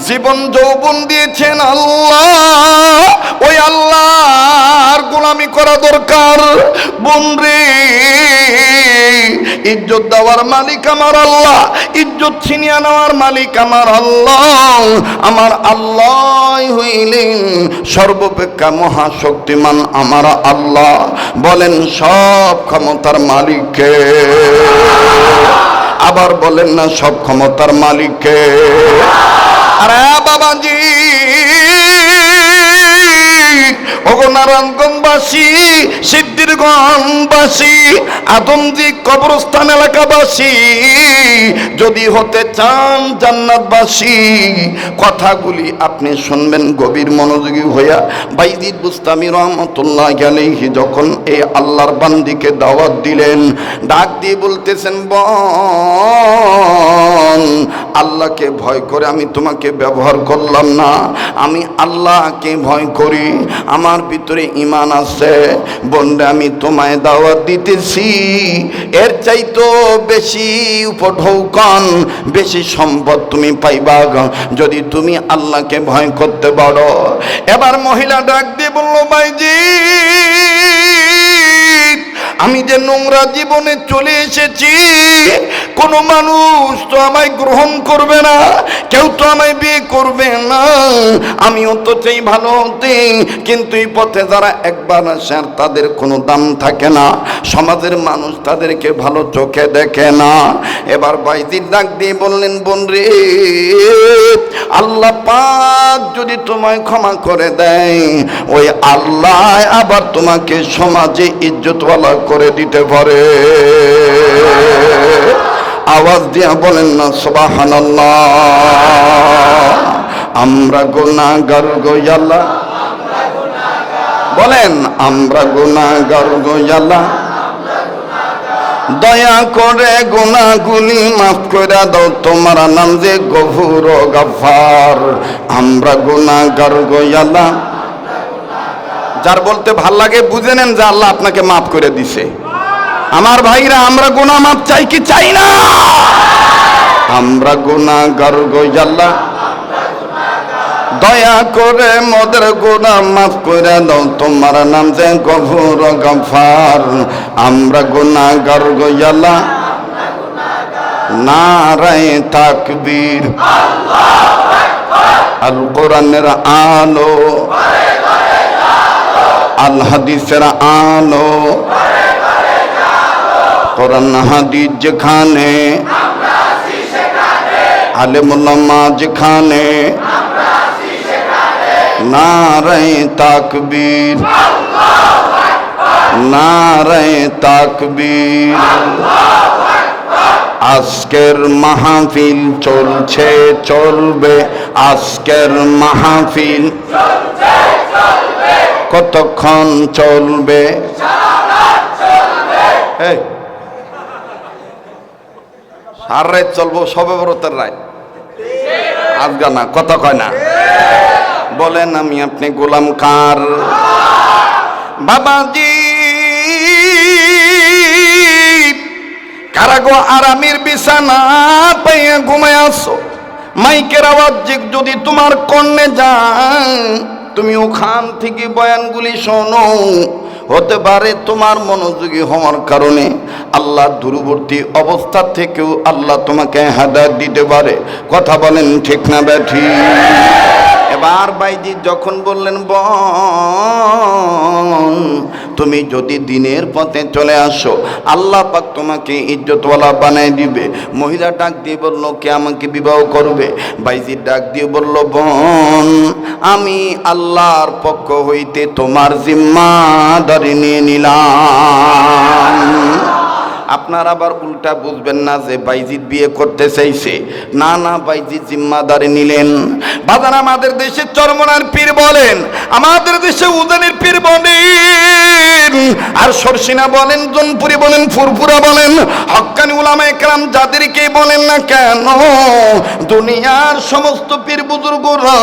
জীবন যৌবন দিয়েছেন আল্লাহ, ওই আল্লাহর গোলামি করা দরকার। বোন রে, ইজ্জত দেওয়ার মালিক আমার আল্লাহ, ইজ্জত ছিনিয়ে নেওয়ার মালিক আমার আল্লাহ। আমার আল্লাহ হইলেন সর্বাপেক্ষা মহাশক্তিমান আমার আল্লাহ। বলেন সব ক্ষমতার মালিককে, আবার বলেন না সব ক্ষমতার মালিককে। আরে বাবাজি, ওগো নারায়ণগঞ্জবাসী, সিদ্ধিরগঞ্জবাসী, আদমজি কবরস্থান এলাকাবাসী, যদি হতে চান জান্নাতবাসী, কথাগুলি আপনি শুনবেন গভীর মনোযোগী হইয়া। বাইজিদ বুস্তামি রহমাতুল্লাহি আলাইহি যখন এই আল্লাহর বান্দিকে দাওয়াত দিলেন, ডাক দিয়ে বলতেছেন, বোন আল্লাহকে ভয় করে আমি তোমাকে ব্যবহার করলাম না, আমি আল্লাহকে ভয় করি, আমার ভিতরে ঈমান আছে। বন্ধু আমি তোমায় দাওয়াত দিতেছি, এর চাইতো বেশি উপঢৌকন বেশি সম্পদ তুমি পাইবা যদি তুমি আল্লাহকে ভয় করতে পারো। এবার মহিলা ডাক দিয়ে বলল, ভাইজি আমি যে নোংরা জীবনে চলে এসেছি, কোনো মানুষ তো আমায় গ্রহণ করবে না, কেউ তো আমায় বিয়ে করবে না, আমিও তো চাই ভালো হতে, কিন্তু এই পথে যারা একবার আসে আর তাদের কোনো দাম থাকে না, সমাজের মানুষ তাদেরকে ভালো চোখে দেখে না। এবার বাইজিদ ডাক দিয়ে বললেন, বোন রে, আল্লাহ পাক যদি তোমায় ক্ষমা করে দেয়, ওই আল্লাহ আবার তোমাকে সমাজে ইজ্জতওয়ালা করে দিতে পারে। আওয়াজ দিয়া বলেন না সুবহানাল্লাহ। আমরা গুনাহগার গো আল্লাহ, বলেন আমরা গুনাহগার গো আল্লাহ, দয়া করে গুনাহগুলি মাফ করে দাও, তোমার নাম যে গফুর গাফফার। আমরা গুনাহগার গো আল্লাহ। যার বলতে ভাল লাগে বুঝে নেন যে আল্লাহ আপনাকে মাফ করে দিছে। আমার ভাইরা, আমরা গুনাহ মাফ চাই কি চাই না? আমরা গুনাহগার গো আল্লাহ, দয়া করে মোদের গুনাহ মাফ করে দাও, তোমার নাম যে গফুর গাফফার। আমরা গুনাহগার গো আল্লাহ, নারায়ে তাকবীর, আল কোরআনের আলো, আল হাদিসের আলো, কোরআন হাদিস যেখানে, আলেম ওলামা যেখানে, নারায়ে তাকবীর, নারায়ে তাকবীর। আজকের মাহফিল চলছে চলবে, আজকের মাহফিল কতক্ষণ চলবে? সারা রাত চলবো, সবে বরতের রাত, আজগা না, কথা কয় না। বলেন আমি আপনি গোলাম কার? বাবাজি কারাগো আরামের বিছানা পাইয়া ঘুমায় আসো, মাইকের আওয়াজ যদি তোমার কর্ণে যায়, তুমি ওখান থেকে বয়ানগুলি শোনো। হতে পারে তোমার মনোযোগী হওয়ার কারণে আল্লাহ দূরবর্তী অবস্থা থেকেও আল্লাহ তোমাকে হেদায়েত দিতে পারে। কথা বলেন ঠিক না ব্যাঠি? এবার বাইজি যখন বললেন বোন তুমি যদি দিনের পথে চলে আসো, আল্লাহ পাক তোমাকে ইজ্জতওয়ালা বানায় দিবে। মহিলা ডাক দিয়ে বলল, কে আমাকে বিবাহ করবে? বাইজি ডাক দিয়ে বলল, বোন আমি আল্লাহর পক্ষ হইতে তোমার জিম্মাদারি নিয়ে নিলাম। আপনার আবার উল্টা বুঝবেন না যে বাইজিদ বিয়ে করতে চাইছে, না না, বাইজিদ জিম্মাদারি নিলেন। বাজার আমাদের দেশে চরমনার পীর বলেন, আমাদের দেশে উজানের পীর বলেন, আর সরসিনা বলেন, জনপুরি বলেন, ফুরফুরা বলেন, হক্কানি উলামায়ে কেরাম যাদেরকে বলেন না কেন, দুনিয়ার সমস্ত পীর বুজুর্গরা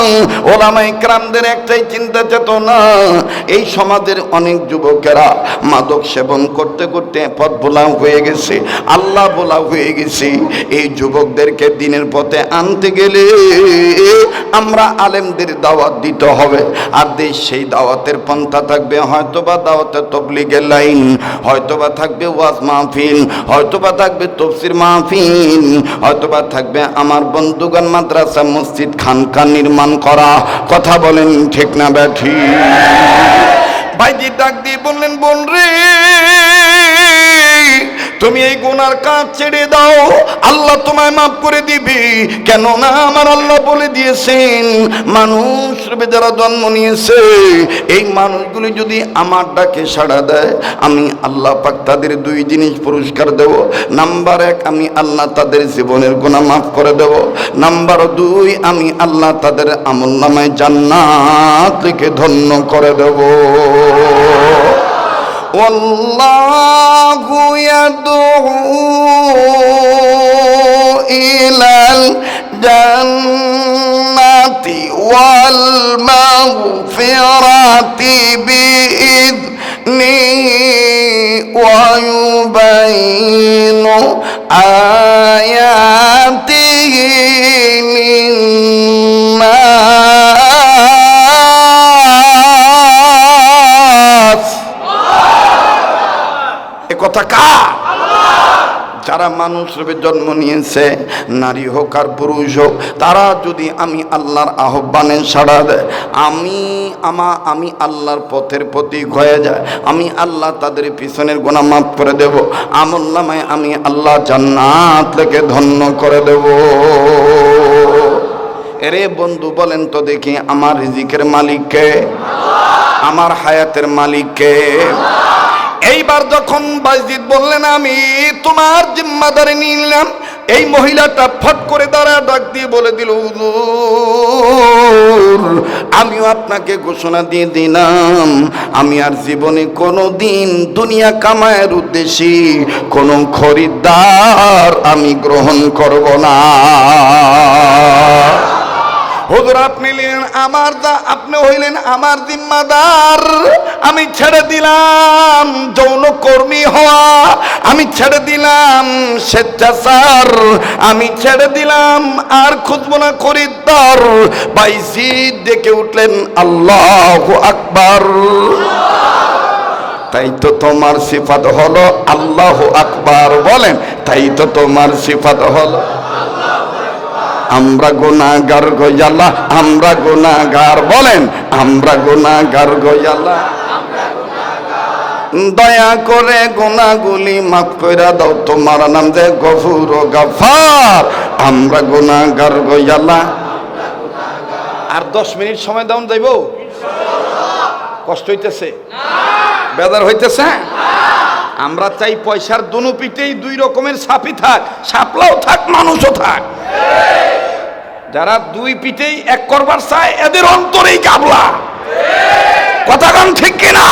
উলামায়ে কেরামদের একটাই চিন্তা চেতনা, এই সমাজের অনেক যুবকেরা মাদক সেবন করতে করতে পথ ভোলা হয়ে গেছে, আল্লাহ বলা হয়ে গেছে। এই যুবকদেরকে দিনের পথে আনতে গেলে আমরা আলেমদের দাওয়াত দিতে হবে। আর দেশ সেই দাওয়াতের পন্থা থাকবে হয়তোবা দাওয়াতে তাবলীগের লাইন, হয়তোবা থাকবে ওয়াজ মাহফিল, হয়তোবা থাকবে তাফসীর মাহফিল, হয়তোবা থাকবে আমার বন্ধুগণ মাদ্রাসা মসজিদ খানকা নির্মাণ করা। কথা বলেন ঠিক না ব্যাঠি? ভাইজি ডাক দিয়ে বললেন, বোন রে তুমি এই গুনার কাজ ছেড়ে দাও, আল্লাহ তোমায় মাফ করে দিবে। কেননা আমার আল্লাহ বলে দিয়েছেন, মানুষ রূপে যারা জন্ম নিয়েছে এই মানুষগুলি যদি আমার ডাকে সাড়া দেয়, আমি আল্লাহ পাক তাদের দুই জিনিস পুরস্কার দেব। নাম্বার 1, আমি আল্লাহ তাদের জীবনের গুনাহ মাফ করে দেব। নাম্বার 2, আমি আল্লাহ তাদের আমলনামায় জান্নাত লিখে ধন্য করে দেব। والله يدعو إلى الجنة والمغفرة بإذنه ويبين آياته للناس। কথা কার? যারা মানুষ রূপে জন্ম নিয়েছে, নারী হোক আর পুরুষ হোক, তারা যদি আমি আল্লাহর আহ্বানে সাড়া দেয়, আমি আল্লাহর পথের প্রতীক হয়ে যায়, আমি আল্লাহ তাদের পিছনের গুনাহ মাফ করে দেব। আমলনামায় আমি আল্লাহ জান্নাত লিখে ধন্য করে দেব। এরে বন্ধু বলেন তো দেখি, আমার রিজিকের মালিক কে? আমার হায়াতের মালিক কে? এইবার যখন বাইজিদ বললেন আমি তোমার জিম্মাদারি নিলাম, এই মহিলাটা ফট করে দাঁড়ায় ডাক দিয়ে বলে দিল, হুজুর আমিও আপনাকে ঘোষণা দিয়ে দিলাম, আমি আর জীবনে কোনো দিন দুনিয়া কামায়ের উদ্দেশ্যে কোনো খরিদ্দার আমি গ্রহণ করব না। হুজুর আপনি নিলেন আমার আপনি হইলেন আমার জিম্মাদার, আমি ছেড়ে দিলাম যৌন কর্মী হওয়া, আমি ছেড়ে দিলাম স্বেচ্ছাচার, আমি ছেড়ে দিলাম আর খুঁজব না খরিদ্দার। বাইজিদ ডেকে উঠলেন, আল্লাহু আকবার। তাই তো তোমার সিফাত হলো আল্লাহু আকবার, বলেন তাই তো তোমার সিফাত হলো। আমরা গুনাহগার গো আল্লাহ, আমরা গুনাহগার, বলেন আমরা গুনাহগার গো আল্লাহ। দয়া করে গুনাহগুলি মাফ কইরা দাও, তোমার নাম যে গফুর ও গাফার। আমরা গুনাহগার গো আল্লাহ। আর 10 মিনিট সময় দাও, যাইব? কষ্ট হইতেছে? বেজার হইতেছে? আমরা চাই পয়সার দুনো পিঠেই 2 রকমের সাপই থাক, সাপলাও থাক মানুষও থাক। যারা 2 পিঠেই এক করবার চায় এদের অন্তরেই কাবলা। কথা কান ঠিক কিনা?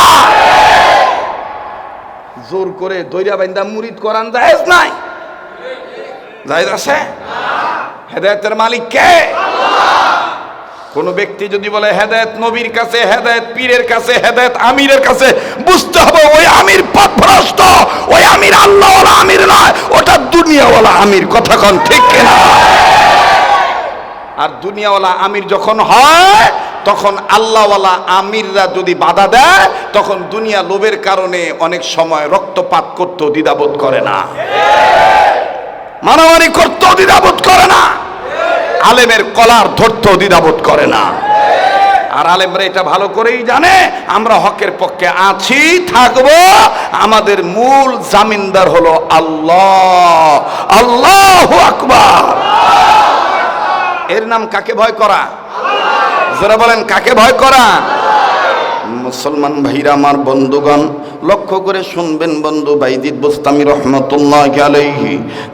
জোর করে দইরা বাইন্দা মুরিদ করান জায়েজ নাই? জায়েজ আছে? হেদায়েতের মালিক কে? কোন ব্যক্তি যদি বলে হেদায়েত নবীর কাছে, হেদায়েত পীরের কাছে, হেদায়েত আমিরের কাছে, বুঝতে হবে ওই আমির পথভ্রষ্ট, ওই আমির আল্লাহওয়ালা আমির নয়, ওটা দুনিয়াওয়ালা আমির। কথা কোন ঠিক কিনা? আর দুনিয়াওয়ালা আমির যখন হয় তখন আল্লাহওয়ালা আমিররা যদি বাধা দেয় তখন দুনিয়া লোভের কারণে অনেক সময় রক্তপাত করতেও দ্বিধাবোধ করে না, মারামারি করতেও দ্বিধাবোধ করে না, আলেমের কলার ধরতেও দ্বিধাবোধ করে না। আর আলেমরা এটা ভালো করেই জানে আমরা হকের পক্ষে আছি, থাকবো। আমাদের মূল জামিনদার হলো আল্লাহ। আল্লাহু আকবার। এর নাম কাকে ভয় করা? যারা বলেন কাকে ভয় করা? মুসলমান ভাইরা আমার, বন্ধুগণ লক্ষ্য করে শুনবেন। বন্ধু বাইজিদ বুস্তামি রহমতুল্লাহি আলাইহি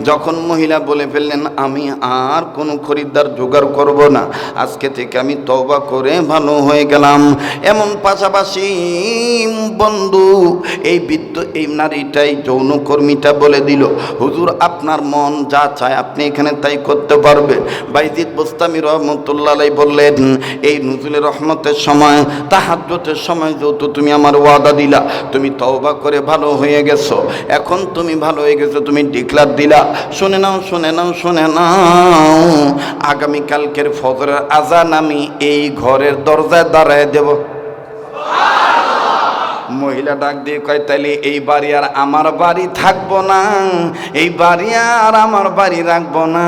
যখন মহিলা বলে ফেললেন আমি আর কোনো খরিদ্দার জোগাড় করব না, আজকে থেকে আমি তওবা করে ভালো হয়ে গেলাম। এমন পাশাপাশি বন্ধু এই নারীটাই যৌনকর্মীটা বলে দিল হুজুর আপনার মন যা চায় আপনি এখানে তাই করতে পারবেন। বাইজিদ বুস্তামি রহমতুল্লাহি আলাইহি বললেন এই নুজুলের রহমতের সময়, তাহাজ্জুদের সময় যেহেতু তুমি আমার ওয়াদা দিলা, তুমি তওবা করে ভালো হয়ে গেছো, এখন তুমি ভালো হয়ে গেছো, তুমি ডিক্লার দিলা। শুনে নাও, শুনে নাও, শুনে নাও, আগামীকালকের ফজরের আজান আমি এই ঘরের দরজায় দাঁড়ায় দেব। মহিলা ডাক দিয়ে কয় তাইলে এই বাড়ি আর আমার বাড়ি থাকবো না, এই বাড়ি আর আমার বাড়ি রাখবো না,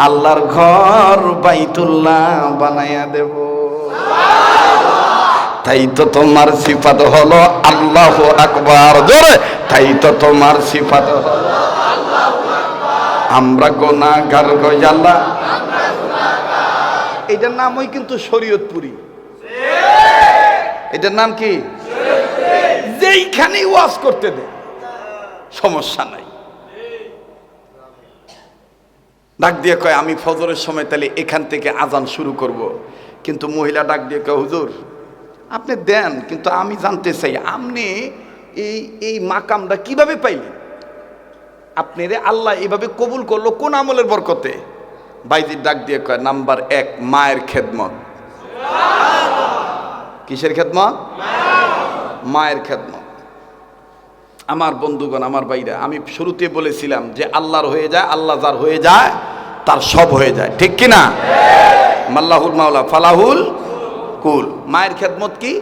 আল্লাহর ঘর বাইতুল্লাহ বানাইয়া দেব। তাই তো তোমার সিফাত হলো আল্লাহু আকবার, জোরে তাই তো তোমার সিফাত হলো আমরা গুনাহগার গো আল্লাহ। এটার নামই কিন্তু শরীয়তপুরি। এটার নাম কি? যেইখানেই ওয়াজ করতে দে সমস্যা নাই। ডাক দিয়ে কয় আমি ফজরের সময় তাহলে এখান থেকে আজান শুরু করব। কিন্তু মহিলা ডাক দিয়ে কয় হুজুর আপনি দেন, কিন্তু আমি জানতে চাই আপনি এই মাকামটা কিভাবে পাইলেন? আপনি রে আল্লাহ এইভাবে কবুল করলো কোন আমলের বরকতে? বাইজির ডাক দিয়ে কয় নাম্বার 1 মায়ের খেদমত। কিসের খেদমত? মায়ের খেদমত। আমার বন্ধুগণ, আমার ভাইরা, আমি শুরুতে বলেছিলাম যে আল্লাহর হয়ে যায়, আল্লাহ যার হয়ে যায় তার সব হয়ে যায়, ঠিক কিনা? মাল্লাহুল মাওলা ফালাহুল কুল। মায়ের খেদমত কি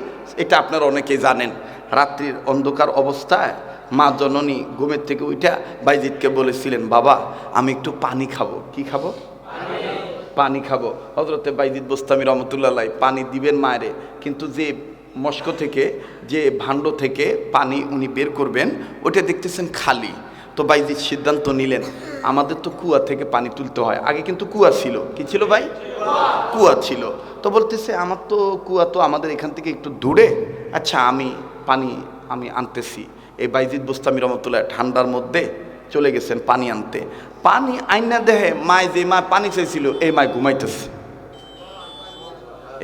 এটা আপনারা অনেকেই জানেন। রাত্রির অন্ধকার অবস্থায় মা জননী ঘুমের থেকে উঠা বাইজিদকে বলেছিলেন বাবা আমি একটু পানি খাবো। কি খাবো? পানি খাবো। হযরতে বাইজিদ বুস্তামি রহমতুল্লাহ আলাইহি পানি দিবেন মায়েরে, কিন্তু যে মস্ক থেকে, যে ভাণ্ড থেকে পানি উনি বের করবেন ওটা দেখতেছেন খালি। তো বাইজিদ সিদ্ধান্ত নিলেন আমাদের তো কুয়া থেকে পানি তুলতে হয়। আগে কিন্তু কুয়া ছিল। কি ছিল ভাই? কুয়া ছিল। তো বলতেছে আমার তো কুয়া তো আমাদের এখান থেকে একটু দূরে, আচ্ছা আমি পানি আনতেছি। এই বাইজিদ বুস্তামি রহমতুল্লাহ ঠান্ডার মধ্যে চলে গেছেন পানি আনতে। পানি আইনা দেহে মায়, যে মা পানি চাইছিল এই মায় ঘুমাইতেছে।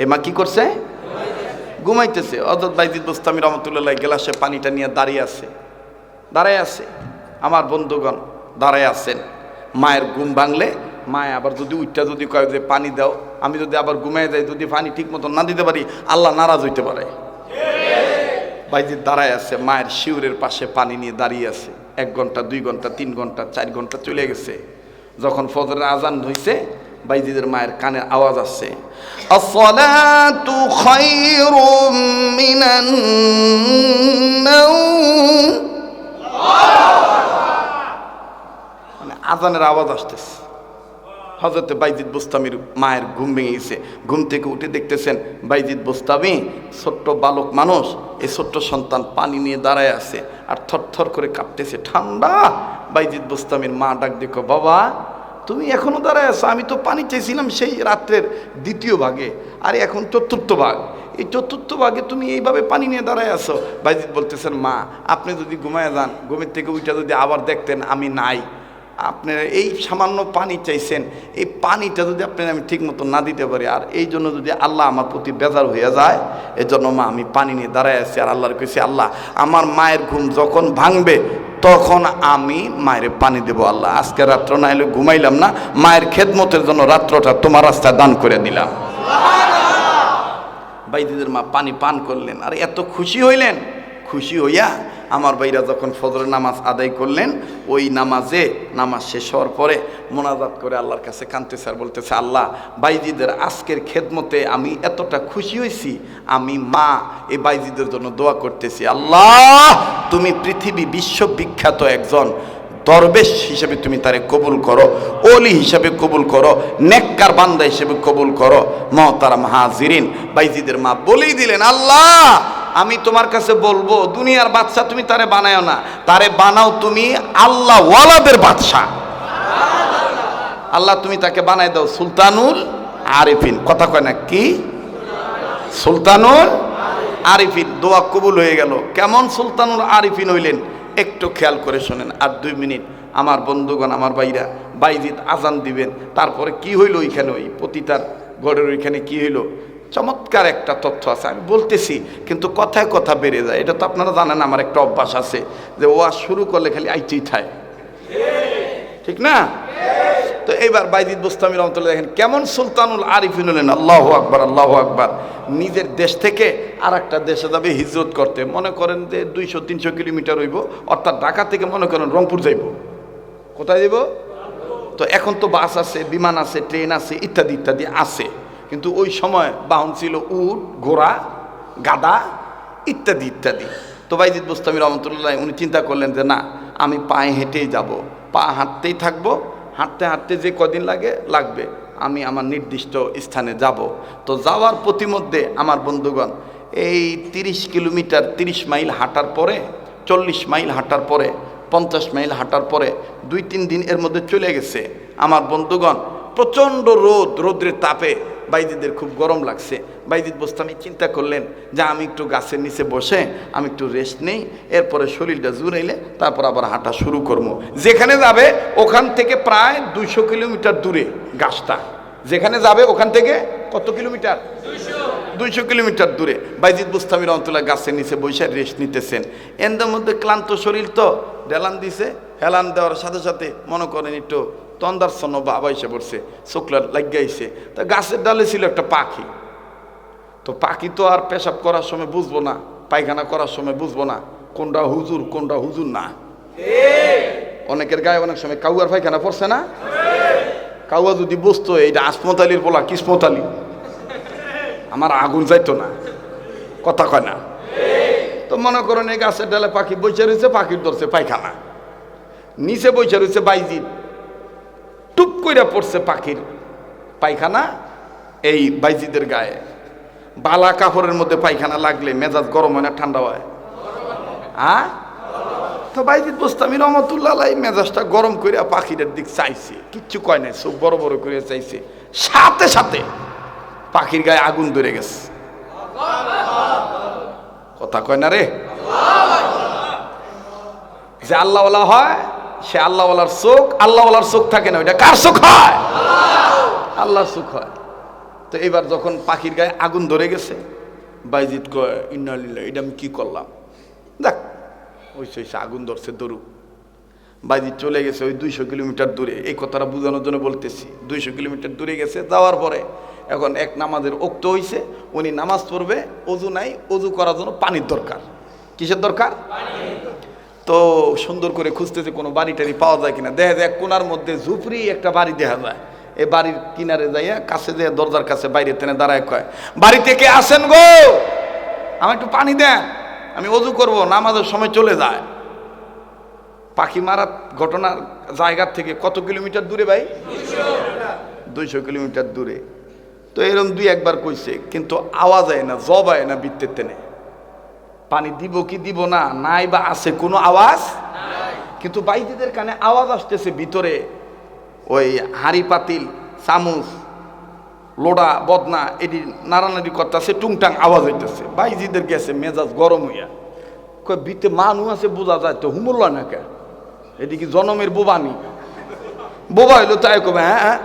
এই মা কি করছে? ঘুমাইতেছে। হযরত বাইজিদ বুস্তামি রহমতুল্লাহ গ্লাসে পানিটা নিয়ে দাঁড়িয়ে আছে। আমার বন্ধুগণ দাঁড়ায় আছেন। মায়ের ঘুম ভাঙলে মায় আবার যদি উঠটা যদি কয় যে পানি দাও, আমি যদি আবার ঘুমাই যাই, যদি পানি ঠিক মতো না দিতে পারি আল্লাহ নারাজ হইতে পারে। বাইজিদ দাঁড়ায় আছে, মায়ের শিউরের পাশে পানি নিয়ে দাঁড়িয়ে আছে। 1 ঘন্টা 2 ঘন্টা 3 ঘন্টা 4 ঘন্টা চলে গেছে। যখন ফজরের আজান হইছে বাইজিদের মায়ের কানে আওয়াজ আসছে আসসালাতু খায়রুম মিনান নাওম। আজানের আওয়াজ আসতেছে। হযরতে বাইজিদ বোস্তামির মায়ের ঘুম ভেঙে গেছে। ঘুম থেকে উঠে দেখতেছেন বাইজিদ বোস্তামি ছোট্ট বালক মানুষ, এই ছোট্ট সন্তান পানি নিয়ে দাঁড়ায় আছে আর থরথর করে কাঁপতেছে, ঠান্ডা। বাইজিদ বোস্তামির মা ডাক দেখো, বাবা তুমি এখনো দাঁড়ায় আছো? আমি তো পানি চাইছিলাম সেই রাত্রের দ্বিতীয় ভাগে, আর এখন চতুর্থ ভাগ, এই চতুর্থ ভাগে তুমি এইভাবে পানি নিয়ে দাঁড়ায় আছো। বাইজিদ বলতেছেন, মা আপনি যদি ঘুমায় যান, ঘুমের থেকে উইটা যদি আবার দেখতেন আমি নাই, আপনারা এই সামান্য পানি চাইছেন, এই পানিটা যদি আপনার আমি ঠিক মতো না দিতে পারি, আর এই জন্য যদি আল্লাহ আমার প্রতি বেজার হয়ে যায়, এই জন্য মা আমি পানি নিয়ে দাঁড়ায় আছি। আর আল্লাহর কাছে, আল্লাহ আমার মায়ের ঘুম যখন ভাঙবে তখন আমি মায়ের পানি দেবো। আল্লাহ আজকে রাত্র না হলে ঘুমাইলাম না, মায়ের খেদমতের জন্য রাত্রটা তোমার রাস্তায় দান করে দিলাম। বাইজিদের মা পানি পান করলেন আর এত খুশি হইলেন। খুশি হইয়া আমার ভাইরা যখন ফজরের নামাজ আদায় করলেন, ওই নামাজ শেষ হওয়ার পরে মোনাজাত করে আল্লাহর কাছে কাঁদতেছে আর বলতেছে, আল্লাহ বাইজিদের আজকের খেদমতে আমি এতটা খুশি হয়েছি, আমি মা এই বাইজিদের জন্য দোয়া করতেছি, আল্লাহ তুমি পৃথিবী বিশ্ববিখ্যাত একজন দরবেশ হিসেবে তুমি তারে কবুল করো, ওলি হিসেবে কবুল করো, নেককার বান্দা হিসেবে কবুল করো। মহতারাম হাজিরিন, বাইজিদের মা বলেই দিলেন, আল্লাহ আমি তোমার কাছে বলবো, দুনিয়ার বাদশা তুমি তারে বানাও না, তারে বানাও তুমি আল্লাহ ওয়ালাদের বাদশা। আল্লাহ তুমি তাকে বানাই দাও সুলতানুল আরিফিন। কথা কয় না কি? সুলতানুল আরিফিন। দোয়া কবুল হয়ে গেল। কেমন সুলতানুল আরিফিন হইলেন একটু খেয়াল করে শোনেন। আর 2 মিনিট আমার বন্ধুগণ, আমার ভাইরা, বাইজিদ আজান দিবেন, তারপরে কি হইল ওইখানে, ওই পতিতার ঘরের ওইখানে কি হইল, চমৎকার একটা তথ্য আছে, আমি বলতেছি কিন্তু কথায় কথা বেড়ে যায়। এটা তো আপনারা জানেন, আমার একটা অভ্যাস আছে যে ওয়াজ শুরু করলে খালি আইতেই থাকে, ঠিক না? তো এইবার বাইজিদ বোস্তামি রহমতুল্লাহ দেখেন কেমন সুলতানুল আরিফিন হলেন। আল্লাহু আকবার, আল্লাহু আকবার। নিজের দেশ থেকে আর একটা দেশে যাবে হিজরত করতে, মনে করেন যে 200-300 কিলোমিটার হইব, অর্থাৎ ঢাকা থেকে মনে করেন রংপুর যাইব। কোথায় যাইব? তো এখন তো বাস আছে, বিমান আছে, ট্রেন আছে, ইত্যাদি ইত্যাদি আছে, কিন্তু ওই সময় বাহন ছিল উট, ঘোড়া, গাদা ইত্যাদি ইত্যাদি। তো বাইজিদ বোস্তামি রহমতুল্লাহ উনি চিন্তা করলেন যে না, আমি পায়ে হেঁটেই যাব, পা হাঁটতেই থাকবো, হাঁটতে হাঁটতে যে কদিন লাগবে আমি আমার নির্দিষ্ট স্থানে যাব। তো যাওয়ার প্রতিমধ্যে আমার বন্ধুগণ এই 30 কিলোমিটার 30 মাইল হাঁটার পরে, 40 মাইল হাঁটার পরে, 50 মাইল হাঁটার পরে 2-3 দিন এর মধ্যে চলে গেছে। আমার বন্ধুগণ প্রচণ্ড রোদ্রের তাপে বাইজিদের খুব গরম লাগছে। বাইজিদ বোস্তামি চিন্তা করলেন যে আমি একটু গাছের নিচে বসে আমি একটু রেস্ট নেই, এরপরে শরীরটা জুড়াইলে তারপর আবার হাঁটা শুরু করবো। যেখানে যাবে ওখান থেকে প্রায় 200 কিলোমিটার দূরে গাছটা, যেখানে যাবে ওখান থেকে কত কিলোমিটার? 200 কিলোমিটার দূরে। বাইজিদ বোস্তামি রহমতুল্লাহ গাছের নিচে বসে রেস্ট নিতেছেন। এর মধ্যে ক্লান্ত শরীর তো হেলান দিছে, হেলান দেওয়ার সাথে সাথে মনে করেন একটু তন্দারছন্ন বাবা এসে পড়ছে, চোখলার লাগিয়েছে। তা গাছের ডালে ছিল একটা পাখি। তো পাখি তো আর পেশাব করার সময় বুঝবো না, পায়খানা করার সময় বুঝবো না কোনটা হুজুর কোনটা হুজুর না। অনেকের গায়ে অনেক সময় কাউয়ার পায়খানা পড়ছে না? কাউয়া যদি বুঝতো এইটা আসমত আলীর বলা কিসমত আলী, আমার আগুন যাইতো না। কথা কয় না? তো মনে করেন এই গাছের ডালে পাখি বসে রয়েছে, পাখির ধরছে পায়খানা, নিচে বসে রয়েছে বাইজিদ, টুপ কইরা পড়ছে পাখির পায়খানা এই বাইজিদের গায়ে। বালা কাপড়ের মধ্যে পায়খানা লাগলে মেজাজ গরম হয় না ঠান্ডা হয়? হ্যাঁ। তো বাইজিদ বোস্তামি রহমতুল্লাহ মেজাজটা গরম কইরা পাখিটার দিক চাইছে, কিচ্ছু কয় নাই, চোখ বড় বড় করে চাইছে, সাথে সাথে পাখির গায়ে আগুন ধরে গেছে। কথা কয় না রে? যে আল্লাহওয়ালা হয় সে আল্লাহওয়ালার চোখ, আল্লাহওয়ালার চোখ থাকে না, ওইটা কার চোখ হয়? আল্লাহর চোখ হয়। তো এবার যখন পাখির গায়ে আগুন ধরে গেছে, বাইজিদ কয় ইন্না লিল্লাহি, এটা আমি কি করলাম? দেখ ওই আগুন ধরছে দরু। বাইজিদ চলে গেছে ওই 200 কিলোমিটার দূরে। এই কথাটা বোঝানোর জন্য বলতেছি, 200 কিলোমিটার দূরে গেছে। যাওয়ার পরে এখন এক নামাজের ওক্ত হইছে, উনি নামাজ পড়বে, অজু নাই, অজু করার জন্য পানির দরকার। কিসের দরকার? তো সুন্দর করে খুঁজতেছে কোনো বাড়ি টাড়ি পাওয়া যায় কিনা। দেখা যায় কোনার মধ্যে ঝুপড়ি একটা বাড়ি দেখা যায়। এই বাড়ির কিনারে যাইয়া কাছে যেয়ে দরজার কাছে বাইরে টেনে দাঁড়ায় কয়, বাড়িতে কে আসেন গো, আমার একটু পানি দেন, আমি অজু করব, নামাজের সময় চলে যায়। পাখি মারার ঘটনার জায়গার থেকে কত কিলোমিটার দূরে ভাই? 200 কিলোমিটার দূরে। তো এরকম দুই একবার কইছে, কিন্তু আওয়াজ হয় না, জব হয় না বৃত্তের টেনে। পানি দিব কি দিব না, নাই বা আছে কোনো আওয়াজ, কিন্তু বাইজিদের কানে আওয়াজ আসতেছে ভিতরে। ওই হাঁড়ি পাতিল চামচ লোড়া বদনা এটি নাড়ানাড়ি করতেছে, টুংটাং আওয়াজ হইতেছে। বাইজিদের গেছে মেজাজ গরম হইয়া, কয় ভিতরে মানুষ আছে বোঝা যায় তো, হুমুল্ল না কে, এটি কি জনমের বোবানি? বোবা হইলো তাই কবে হ্যাঁ।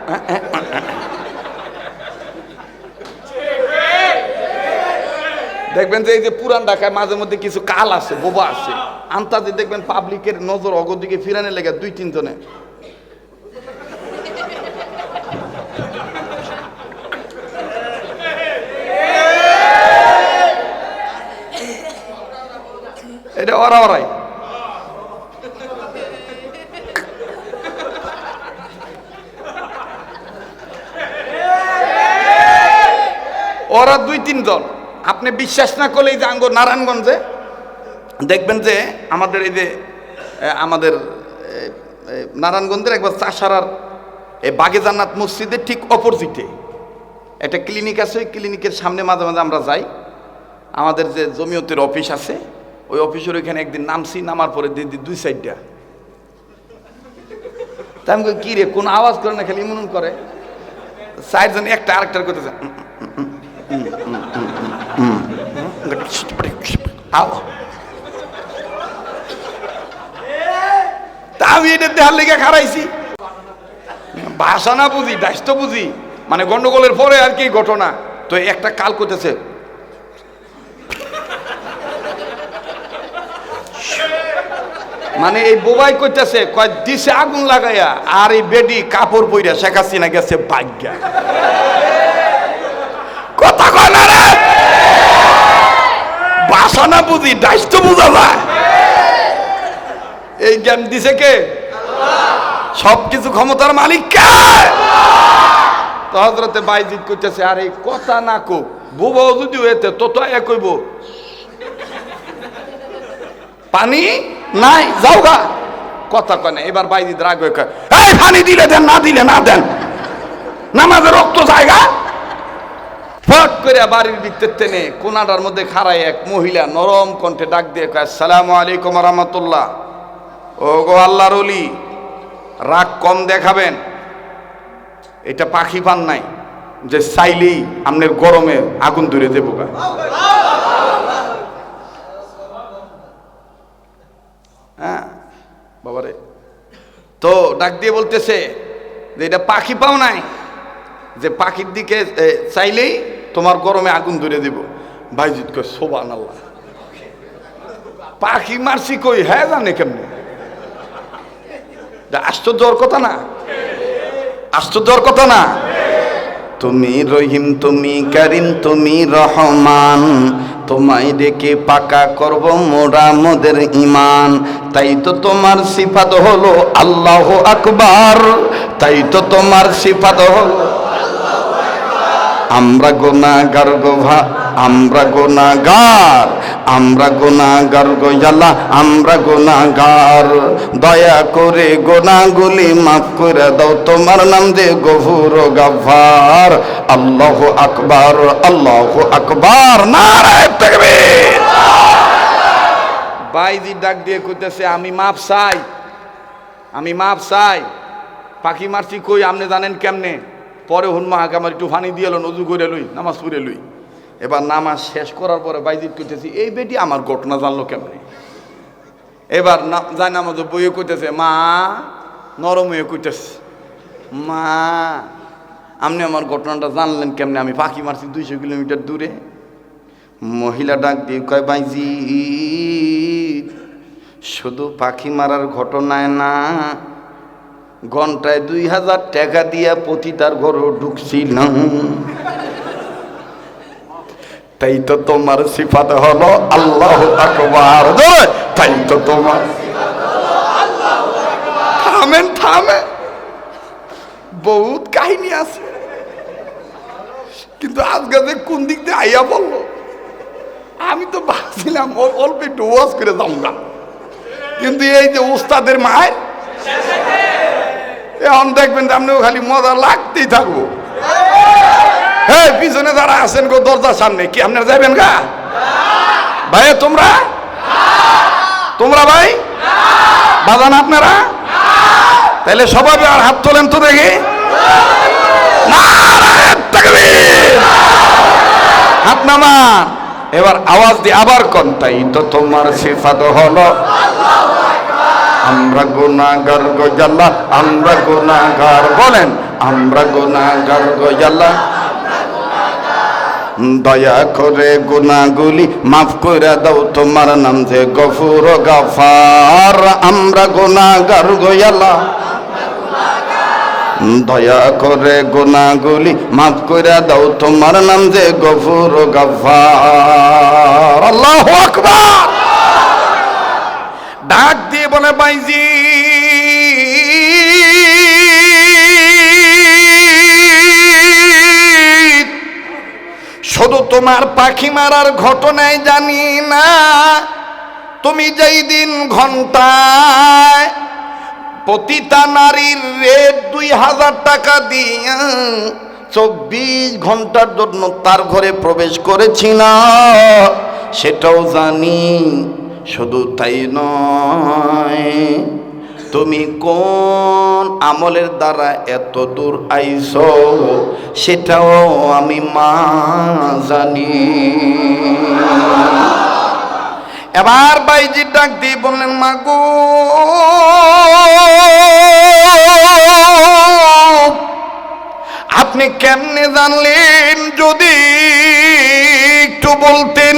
দেখবেন যে এই যে পুরান ঢাকায় মাঝে মধ্যে কিছু কাল আছে, বোবা আছে, আন্তাজে দেখবেন পাবলিকের নজর অগদিকে ফিরানে লেগে 2-3 জনে এটা ওরাই। ওরা 2-3 জন। আপনি বিশ্বাস না করলে এই যে আঙ্গ নারায়ণগঞ্জে দেখবেন যে আমাদের এই যে আমাদের নারায়ণগঞ্জের একবার চাষারার এই বাগে জান্নাত মসজিদের ঠিক অপোজিটে একটা ক্লিনিক আছে। ওই ক্লিনিকের সামনে মাঝে মাঝে আমরা যাই। আমাদের যে জমিয়তের অফিস আছে, ওই অফিসের ওইখানে একদিন নামছি, নামার পরে দিদি 2 সাইডটা। তাই আমি কি রে, কোন আওয়াজ করে না, খালি মনন করে। 4 জন একটা আরেকটার করতেছে, তা আমি এটা দেহার লেগে খারাইছি। ভাষা না বুঝি, দায়িত্ব বুঝি, মানে গন্ডগোলের পরে আর কি ঘটনা। তো একটা কাল করতেছে, মানে এই বোবাই করতেছে, কয় দিছে আগুন লাগাইয়া, আর এই বেডি কাপড় পইরা শেখ হাসিনা গেছে ভাগ্যা। কথা কয় না রে, ভাষা না বুঝি, দায়িত্ব বুঝা যায়। এই জ্ঞান দিছে কে? সবকিছু ক্ষমতার মালিক কে? তো হযরতে বাইজিদ কইতেছে, আরে কথা না কো, বোবাও যদি হইতে তো তো এক কইব পানি নাই, যাও গা। কথা কয় না। এবার বাইজিদ রাগ হয়ে কয়, এই পানি দিলে দেন, না দিলে না দেন, নামাজে রক্ত জায়গা। ফট করে বাড়ির ভিতর টেনে কোনাটার মধ্যে খাড়ায় এক মহিলা নরম কণ্ঠে ডাক দিয়ে কয়, আসসালামু আলাইকুম ওয়া রাহমাতুল্লাহ। ও গো আল্লাহর ওলি, রাগ কম দেখাবেন। এটা পাখি পান নাই যে চাইলেই আপনার গরমে আগুন ধরে দেবো গা। হ্যাঁ বাবারে, তো ডাক দিয়ে বলতেছে যে এটা পাখি পাও নাই যে পাখির দিকে চাইলেই তোমার গরমে আগুন ধরে দেব। ভাইজিৎ কয়, সুবহানাল্লাহ, পাখি মারছি কই, হ্যাঁ জানে কেমনে? আশ্চর্যর কথা না, আশ্চর্যর কথা না। তুমি রহিম, তুমি কারিম, তুমি রহমান, তোমায় ডেকে পাকা করব মোরা মোদের ইমান। তাই তো তোমার সিফাত হলো আল্লাহু আকবার, তাই তো তোমার সিফাত হলো আমরা গুনাহগার গো আমরা গুনাহগার, আমরা গুনাহগার গো আল্লাহ, আমরা গুনাহগার। দয়া করে গুনাহগুলি মাফ করে দাও, তোমার নাম যে গফুর ও গাফফার। আল্লাহু আকবার, আল্লাহু আকবার, নারে তাকবীর। বাইজি ডাক দিয়ে কইতেছে, আমি মাপ চাই, আমি মাপ চাই। পাখি মারছি কই, আপনি জানেন কেমনে? পরে হুনমা হাকে আমার একটু পানি দিয়ে এলো, নজু করে লই, নামাজ পড়ে লই। এবার নামাজ শেষ করার পরে বাইজিদ কইতেছি, এই বেটি আমার ঘটনা জানলো কেমনে? এবার যাই নামাজ বইয়ে কইতেছে, মা নরম হয়ে কইতেছে, মা আপনি আমার ঘটনাটা জানলেন কেমনে? আমি পাখি মারছি 200 কিলোমিটার দূরে। মহিলা ডাক দিয়ে কয়, বাইজিদ শুধু পাখি মারার ঘটনায় না, ঘন্টায় 2000 টাকা দিয়া পতিতার ঘরে ঢুকছিলাম। তাই তো তোমার সিফাত হলো আল্লাহু আকবার, তাই তো তোমার। থামেন থামেন, বহুত কাহিনী আছে, কিন্তু আজকে যে কোন দিক দিয়ে আইয়া বললো, আমি তো ভাবছিলাম অল্প একটু ওয়াজ করে যাবো না, কিন্তু এই যে উস্তাদের মায়ের এখন দেখবেন আপনিও খালি মজা লাগতেই থাকবো। হ্যাঁ, পিছনে যারা আছেন গো দরজার সামনে, কি আপনারা যাবেন গা ভাই? তোমরা ভাই বাজান আপনারা, তাহলে সবাই আর হাত তোলেন তো দেখি। হাত নামান, এবার আওয়াজ দিয়ে আবার কোন, তাই তো তোমার সিফাত হলো আমরা গুনাহগার গো আল্লাহ, আমরা গুনাহগার, বলেন আমরা গুনাহগার গো আল্লাহ, দয়া করে গুনাহগুলি মাফ করে দাও, তোমার নাম যে গফুর গাফার, আমরা গুনাহগার গো আল্লাহ, দয়া করে গুনাহগুলি মাফ করে দাও, তোমার নাম যে গফুর গাফার। আল্লাহু আকবার। ডাক দিয়ে বলে বাইজি শুধু তোমার পাখি মারার ঘটনায় জানি না, তুমি যেই দিন ঘন্টায় প্রতিটা নারীর রেট 2000 টাকা দিয়া 24 ঘন্টার জন্য তার ঘরে প্রবেশ করেছি না, সেটাও জানি। শুধু তাই নয়, তুমি কোন আমলের দ্বারা এত দূর আইছো সেটাও আমি মা জানি। এবার বাইজি ডাক দিয়ে বললেন, মা গো আপনি কেমনে জানলেন? যদি একটু বলতেন।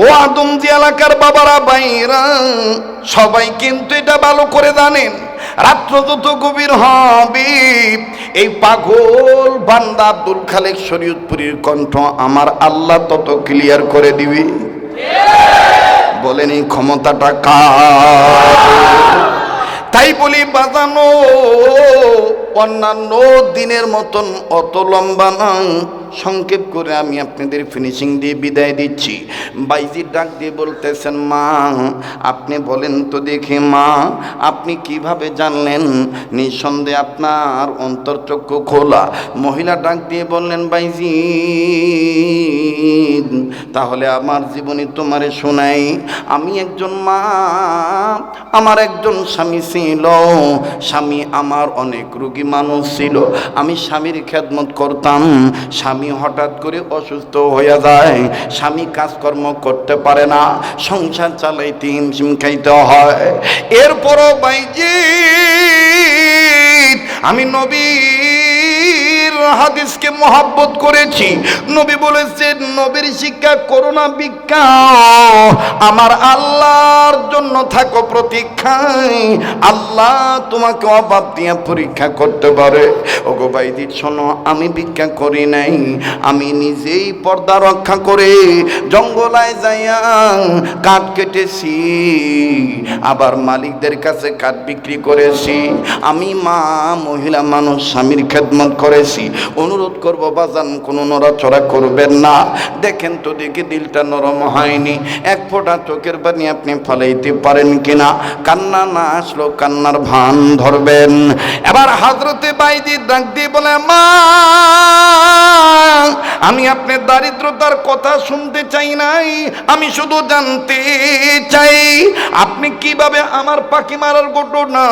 ও আদমজি এলাকার বাবারা ভাইরা সবাই কিন্তু এটা ভালো করে জানেন, রাত্র যত গভীর হবে এই পাগল বান্দা আব্দুল খালেক শরীয়তপুরীর কণ্ঠ আমার আল্লাহ তত ক্লিয়ার করে দিবে। বলেন এই ক্ষমতাটা কার? তাই বলি বাজানো অন্যান্য দিনের মতন অত লম্বা নয়, সংক্ষেপ করে আমি আপনাদের ফিনিশিং দিয়ে বিদায় দিচ্ছি। বাইজি ডাক দিয়ে বলতেছেন, মা আপনি বলেন তো দেখি, মা আপনি কিভাবে জানলেন? নিঃসন্দেহে আপনার অন্তর্চক্ষু খোলা। মহিলা ডাক দিয়ে বললেন, বাইজি তাহলে আমার জীবনী তোমারে শোনাই। আমি একজন মা, আমার একজন স্বামী ছিল, স্বামী আমার অনেক রোগী মানুষ ছিল, আমি স্বামীর খেদমত করতাম। স্বামী হঠাৎ করে অসুস্থ হয়ে যায়, স্বামী কাজকর্ম করতে পারে না, সংসার চালাইতে হিমশিম খাইতে হয়। এরপরও বাইজি আমি নবীর হাদিসকে মহব্বত করেছি। নবী বলেছেন, নবীর শিক্ষা করোনা ভিক্ষা, আমার আল্লাহর জন্য থাকো প্রতীক্ষায়, আল্লাহ তোমাকে অভাব দিয়ে পরীক্ষা করতে পারে। ওগো ভাইজি শোনো, আমি ভিক্ষা করি নাই, আমি নিজেই পর্দা রক্ষা করে জঙ্গলায় যাইয়া কাঠ কেটেছি, আবার মালিকদের কাছে কাঠ বিক্রি করেছি। আমি মা মহিলা মানুষ, স্বামীর খেদমত করেছি। অনুরোধ করবো বাজান কোনো নড়াচড়া করবেন না। দেখেন তো দেখি দিলটা নরম হয়নি, এক ফোঁটা চোখের পানি আপনি ফালাইতে পারেন কিনা। কান্না না আসলো কান্নার ভান ধরবেন। এবার হযরতে বাইজি ডাক দিয়ে বলে, মা আমি আপনার দারিদ্রতার কথা শুনতে চাই নাই, আমি শুধু জানতে চাই আপনি কিভাবে আমার পাখি মারার ঘটনা,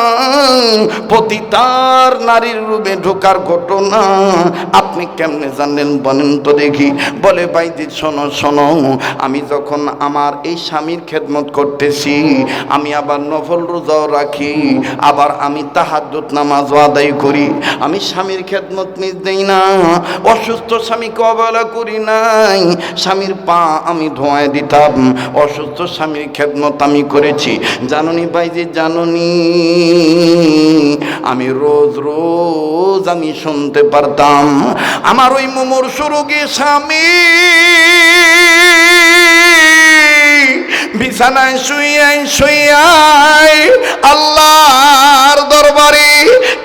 পতিতার নারীর রূপে ঢোকার ঘটনা আপনি কেমনে জানলেন বলেন তো দেখি। বলে বাইজি শোনো শোনো, আমি যখন আমার এই স্বামীর খেদমত করতেছি, আমি আবার নফল রোজাও রাখি, আবার আমি তাহাজ্জুদ নামাজও আদায় করি, আমি স্বামীর খেদমত মিস দেই না, অসুস্থ স্বামীকে অবহেলা করি নাই, স্বামীর পা আমি ধোঁয়ায় দিতাম, অসুস্থ স্বামীর খেদমত আমি করেছি। জাননি ভাইজি জাননি, আমি রোজ রোজ আমি শুনতে পারতাম আমার ওই মুমূর্ষু রোগী স্বামী বিছানায় শুইয়াই শুইয়াই আল্লাহর দরবারে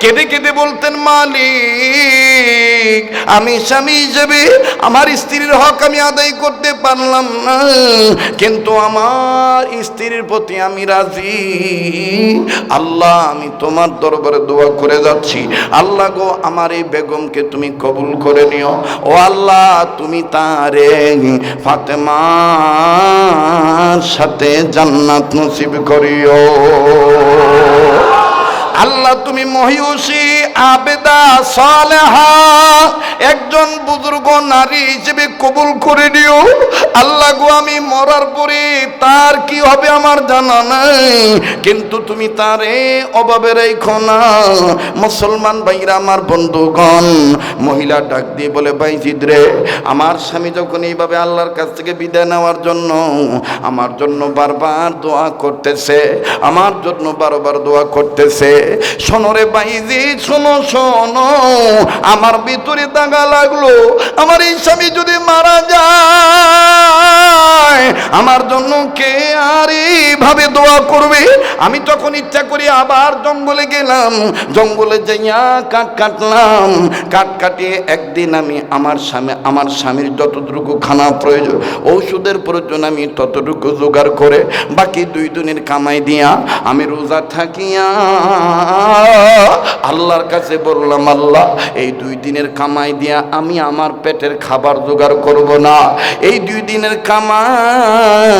কেঁদে কেঁদে বলতেন, মালিক ঠিক, আমি স্বামী হিসেবে আমার স্ত্রীর হক আমি আদায় করতে পারলাম না, কিন্তু আমার স্ত্রীর প্রতি আমি রাজি। আল্লাহ, আমি তোমার দরবারে দোয়া করে যাচ্ছি, আল্লাহ গো, আমার এই বেগমকে তুমি কবুল করে নিও। ও আল্লাহ, তুমি তারে ফাতেমার সাথে জান্নাত নসিব করিও। আল্লাহ, তুমি মহিষী আবেদা সালেহা একজন বুজুর্গ নারী হিসেবে কবুল করে নিও। আল্লাহ গো, আমি মরার পরে তার কি হবে আমার জানা নাই, কিন্তু তুমি তারে অভাবে রেখো না। মুসলমান ভাইরা, আমার বন্ধুগণ, মহিলা ডাক দিয়ে বলে, ভাইজিদ রে, আমার স্বামী যখন এইভাবে আল্লাহর কাছ থেকে বিদায় নেওয়ার জন্য আমার জন্য বারবার দোয়া করতেছে, আমার জন্য বারবার দোয়া করতেছে, শোনো রে বাইজি, শোনো শোনো, আমার ভিতরে দাগা লাগলো, আমার এই স্বামী যদি মারা যায় আমার জন্য কে আর এইভাবে দোয়া করবে? আমি তখন ইচ্ছা করি আবার জঙ্গলে গেলাম, জঙ্গলে যাইয়া কাঠ কাটলাম, কাঠ কাটিয়ে একদিন আমি আমার স্বামীর যতটুকু খানা প্রয়োজন, ঔষধের প্রয়োজন, আমি ততটুকু জোগাড় করে বাকি 2 দিনের কামাই দিয়া আমি রোজা থাকিয়া আল্লাহর কাছে বললাম, আল্লাহ, এই 2 দিনের কামাই দিয়া আমি আমার পেটের খাবার জোগাড় করব না, এই 2 দিনের কামাই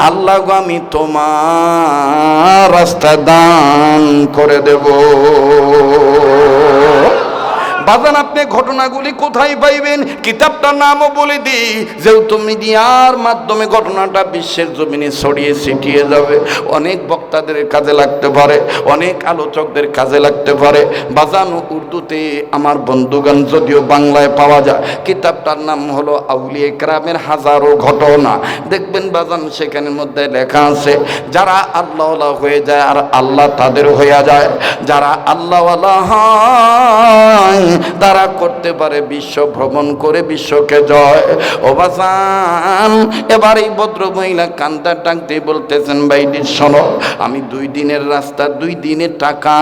আল্লাহ গো আমি তোমার রাস্তা দান করে দেব। বাজান, আপনি ঘটনাগুলি কোথায় পাইবেন? কিতাবটার নামও বলে দিই, যেহেতু মিডিয়ার মাধ্যমে ঘটনাটা বিশ্বের জমিনে ছড়িয়ে ছিটিয়ে যাবে, অনেক বক্তাদের কাজে লাগতে পারে, অনেক আলোচকদের কাজে লাগতে পারে। বাজান, উর্দুতে আমার বন্ধুগান যদিও বাংলায় পাওয়া যায়, কিতাবটার নাম হলো আউলিয়া কেরামের হাজারো ঘটনা। দেখবেন বাজান, সেখানের মধ্যে লেখা আছে, যারা আল্লাহওয়ালা হয়ে যায় আর আল্লাহ তাদের হয়ে যায়, যারা আল্লাহওয়ালা হয় তারা করতে পারে বিশ্ব ভ্রমণ করে বিশ্বকে জয়। ও বাজান, এবার এই ভদ্র মহিলা কান্দার ডাক দিয়ে বলতেছেন, ভাইটি শোনো, আমি 2 দিনের রাস্তা, 2 দিনের টাকা,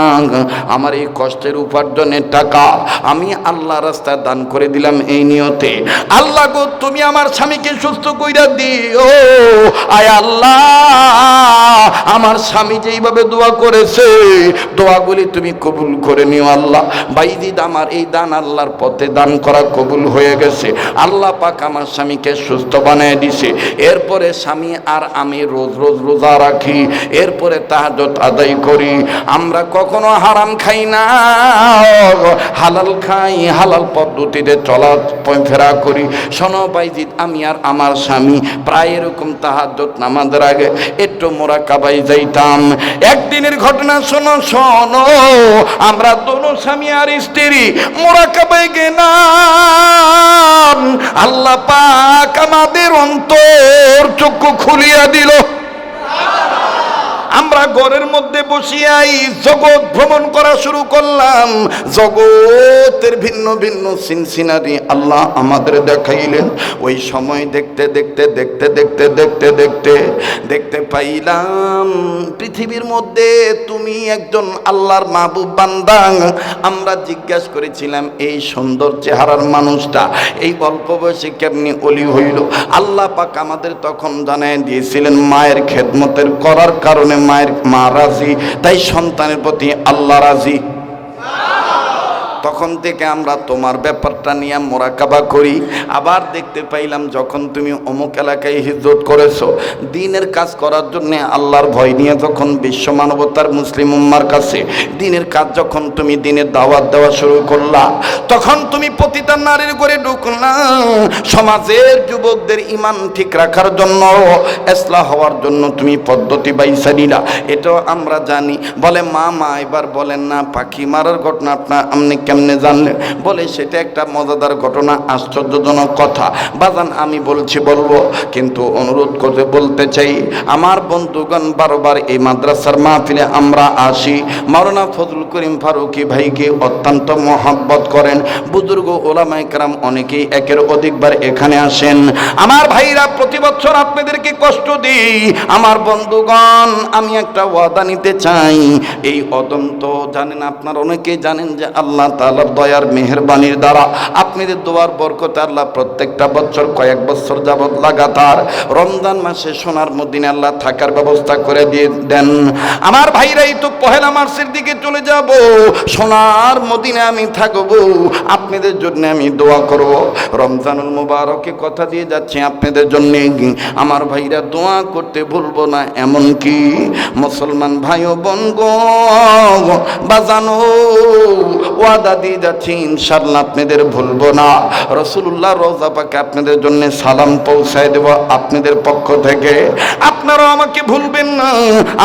আমার এই কষ্টের উপার্জনের টাকা আমি আল্লাহ রাস্তায় দান করে দিলাম এই নিয়তে। আল্লাহ গো, তুমি আমার স্বামীকে সুস্থ কইরা দিও। আয় আল্লাহ, আমার স্বামী যেইভাবে দোয়া করেছে, দোয়াগুলি তুমি কবুল করে নিও। আল্লাহ, ভাইজিদ, আমার এই দান আল্লাহর পথে দান করা কবুল হয়ে গেছে। আল্লাহ পাক আমার স্বামীকে সুস্থ বানিয়ে দিছে। এরপরে স্বামী আর আমি রোজ রোজ রোজা রাখি, এরপরে তাহাজ্জুদ আদায় করি। আমরা কখনো হারাম খাই না, হালাল খাই, হালাল পদ্ধতিতে চলা ফেরা করি। শোনো ভাইজিদ, আমি আর আমার স্বামী প্রায় এরকম তাহাজ্জুদ নামাজের আগে একটু মুরাকাবায় যাইতাম। একদিনের ঘটনা শোনো শোনো, আমরা দোনো স্বামী আর স্ত্রী মুরাকাবায় গেলাম, আল্লাহ পাক আমাদের অন্তর চক্ষু খুলিয়া দিল। আমরা ঘরের মধ্যে বসিয়াই জগৎ ভ্রমণ করা শুরু করলাম। জগতের ভিন্ন ভিন্ন সিনসিনারি আল্লাহ আমাদের দেখাইলেন। ওই সময় দেখতে দেখতে দেখতে দেখতে দেখতে দেখতে দেখতে পাইলাম পৃথিবীর মধ্যে তুমি একজন আল্লাহর মাহবুব বান্দা। আমরা জিজ্ঞাসা করেছিলাম, এই সুন্দর চেহারার মানুষটা এই অল্প বয়সে কেমনি অলি হইল? আল্লাহ পাক আমাদের তখন জানায় দিয়েছিলেন, মায়ের খেদমতের করার কারণে মায়ের মা রাজি, তাই সন্তানের প্রতি আল্লাহ রাজি। তখন থেকে আমরা তোমার ব্যাপারটা নিয়ে মোরাকাবা করি। আবার দেখতে পাইলাম যখন তুমি অমুক এলাকায় হিজরত করেছো, দ্বীনের কাজ করার জন্য আল্লাহর ভয় নিয়ে যখন বিশ্ব মানবতার মুসলিম উম্মার কাছে দ্বীনের কাজ যখন তুমি দ্বীনের দাওয়াত দেওয়া শুরু করলা, তখন তুমি প্রতিটা নারীর করে ঢুকলা। সমাজের যুবকদের ইমান ঠিক রাখার জন্য, ইসলাহ হওয়ার জন্য তুমি পদ্ধতি বাইসা নিলা, এটাও আমরা জানি। বলে মা এবার বলেন না পাখি মারার ঘটনা আপনি কেমনে জানলেন? বলে সেটা একটা মজাদার ঘটনা, আশ্চর্যজনক কথা। বাজান আমি বলবো, কিন্তু অনুরোধ করে বলতে চাই, আমার বন্ধুগণ বারবার এই মাদ্রাসার মাহফিলে আমরা আসি, মাওলানা ফজলুল করিম ফারুকী ভাইকে অত্যন্ত মহব্বত করেন। বুজুর্গ ওলামায়ে কেরাম অনেকেই একের অধিকবার এখানে আসেন। আমার ভাইরা, প্রতি বছর আপনাদেরকে কষ্ট দিই। আমার বন্ধুগণ, আমি একটা ওয়াদা নিতে চাই। এই অদন্ত জানেন, আপনারা অনেকেই জানেন যে আল্লাহ তাআলার দয়ার মেহেরবানির দ্বারা আপনাদের দোয়ার বরকতে আল্লাহ প্রত্যেকটা বছর কয়েক বছর যাবত লাগাতার রমজান মাসে সোনার মদিনায় আল্লাহ থাকার ব্যবস্থা করে দিয়ে দেন। আমার ভাইরাই তো পহেলা মার্চের দিকে চলে যাব, সোনার মদিনায় আমি থাকবো, আপনাদের জন্য আমি দোয়া করব। রমজানুল মুবারকে কথা দিয়ে যাচ্ছি আপনাদের জন্য, আমার ভাইরা দোয়া করতে ভুলবো না। এমনকি মুসলমান ভাই ও বোন গো বাজানো ওয়াদা দিয়ে যাচ্ছি ইনশাআল্লাহ আপনাদের ভুলবো না। রাসূলুল্লাহ রওজা পাকে আপনাদের জন্য সালাম পৌঁছায় দেব আপনাদের পক্ষ থেকে। আপনারা আমাকে ভুলবেন না,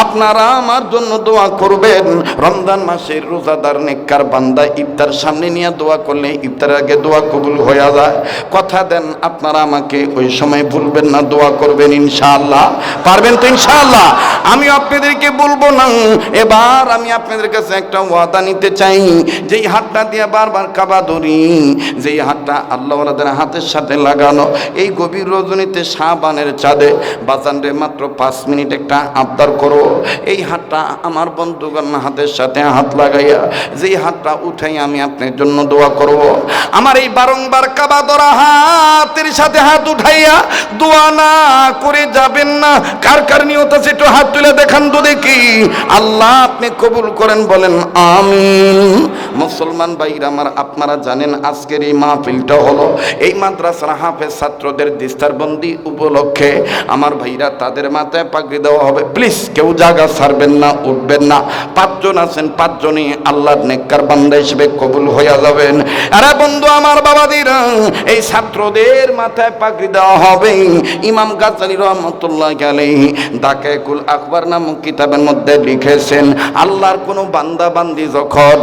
আপনারা আমার জন্য দোয়া করবেন। রমজান মাসের রোজাদার নেককার বান্দা ইফতার সামনে নিয়ে দোয়া করলে ইফতারের আগে দোয়া কবুল হয়ে যায়। কথা দেন আপনারা আমাকে ওই সময় ভুলবেন না, দোয়া করবেন ইনশাআল্লাহ। পারবেন তো ইনশাআল্লাহ? আমি আপনাদেরকে বলবো না। এবার আমি আপনাদের কাছে একটা ওয়াদা নিতে চাই, যেই হাতটা দিয়ে বারবার কাবা ধরি, যেই হাতটা আল্লাহওয়ালাদের হাতের সাথে লাগানো, এই গভীর রজনীতে শাবানের চাঁদে বাজান রে মাত্র 5 মিনিট একটা আবদার করো। এই হাতটা আমার বন্ধুগণ হাতের সাথে হাত লাগাইয়া যেই হাতটা উঠাই আমি আপনার জন্য দোয়া করব। আমার এই বারংবার কাবা ধরা হাতের সাথে হাত উঠাইয়া দোয়া না করে যাবেন না। কার কার নিয়ত আছে একটু হাত তুলে দেখান তো দেখি। আল্লাহ আপনি কবুল করেন, বলেন আমিন। মুসলমান ভাইরা আমার, আপনারা জানেন আজকের এই মাহফিলটা হলো এই মাদ্রাসার হাফেজ ছাত্রদের দিস্তারবন্দি উপলক্ষে। আমার ভাইরা তাদের মাথায় পাগড়ি দেওয়া হবে। প্লিজ কেউ জায়গা ছাড়বেন না, উঠবেন না। 5 জন আছেন, 5 জনই আল্লাহর নেককার বান্দা হিসেবে কবুল হয়ে যাবেন। আরে বন্ধু আমার বাবাদিরা, এই ছাত্রদের মাথায় পাগড়ি দেওয়া হবে। ইমাম গাজ্জালী রহমাতুল্লাহ আলাইহি দাকায়েকুল আকবার নামক কিতাবের মধ্যে লিখেছেন, আল্লাহর কোন বান্দা বান্দি যখন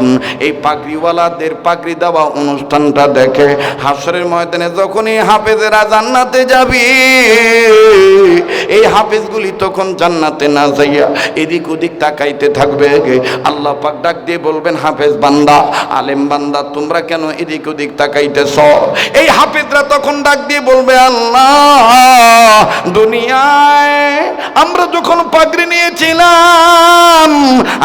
এই পাগড়িওয়ালাদের পাগড়ি দেওয়া অনুষ্ঠানটা দেখে, হাসরের ময়দানে যখন এই হাফেজেরা জান্নাতে যাবে, এই হাফেজগুলি তখন জান্নাতে না যাইয়া এদিক ওদিক তাকাইতে থাকবে। আল্লাহ পাক ডাক দিয়ে বলবেন, হাফেজ বান্দা, আলেম বান্দা, তোমরা কেন এদিক ওদিক তাকাইতেছ? এই হাফেজরা তখন ডাক দিয়ে বলবে, আল্লাহ দুনিয়ায় আমরা যখন পাগড়ি নিয়েছিলাম,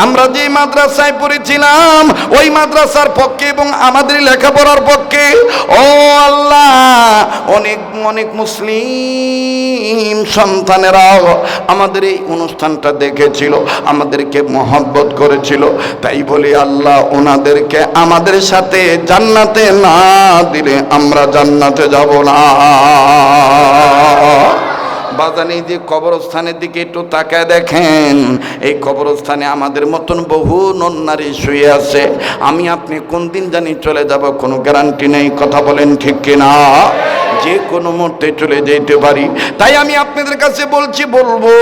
আমরা যে মাদ্রাসায় পড়েছিলাম ওই মাদ্রাসার পক্ষে এবং আমাদের লেখাপড়ার পক্ষে, ও আল্লাহ, অনেক অনেক মুসলিম সন্তানেরাও আমাদের এই অনুষ্ঠানটা দেখেছিল, আমাদেরকে মহব্বত করেছিল। তাই বলি আল্লাহ ওনাদেরকে আমাদের সাথে জান্নাতে না দিলে আমরা জান্নাতে যাব না। বাজানি যে কবরস্থানের দিকে একটু তাকায় দেখেন, এই কবরস্থানে আমাদের মতন বহু নন্নারী শুয়ে আছে। আমি আপনি কোন দিন জানি চলে যাব কোনো গ্যারান্টি নেই। কথা বলেন ঠিক কিনা? যে কোনো মুহূর্তে চলে যেতে পারি। তাই আমি আপনাদের কাছে বলবো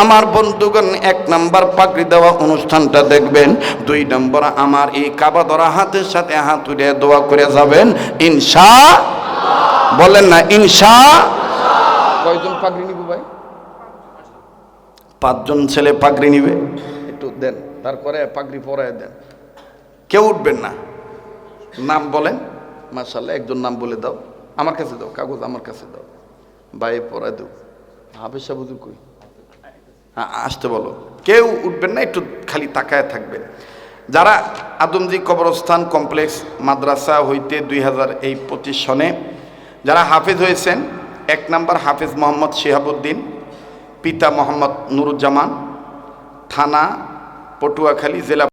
আমার বন্ধুগণ, 1 নাম্বার পাগড়ি দেওয়া অনুষ্ঠানটা দেখবেন, 2 নম্বর আমার এই কাবা ধরা হাতের সাথে হাত উঠিয়ে দোয়া করে যাবেন ইনশাআল্লাহ। বলেন না ইনশাআল্লাহ। কয়জন পাগড়ি নিব ভাই? 5 জন ছেলে পাগড়ি নিবে। একটু দেন, তারপরে পাগড়ি পরায় দেন। কেউ উঠবেন না। নাম বলেন। মাশাআল্লাহ, একজন নাম বলে দাও। আমার কাছে দাও, কাগজ আমার কাছে দাও। ভাই পরায় দাও। হাফেজ সাহেব হুজুর কই? হ্যাঁ, আসতে বলো। কেউ উঠবেন না, একটু খালি তাকায় থাকবেন। যারা আদমজি কবরস্থান কমপ্লেক্স মাদ্রাসা হইতে 2025 সনে যারা হাফেজ হয়েছেন, 1 নাম্বার হাফেজ মোহাম্মদ শিহাবুদ্দিন, পিতা মোহাম্মদ নুরুজ্জামান, থানা পটুয়াখালী, জেলা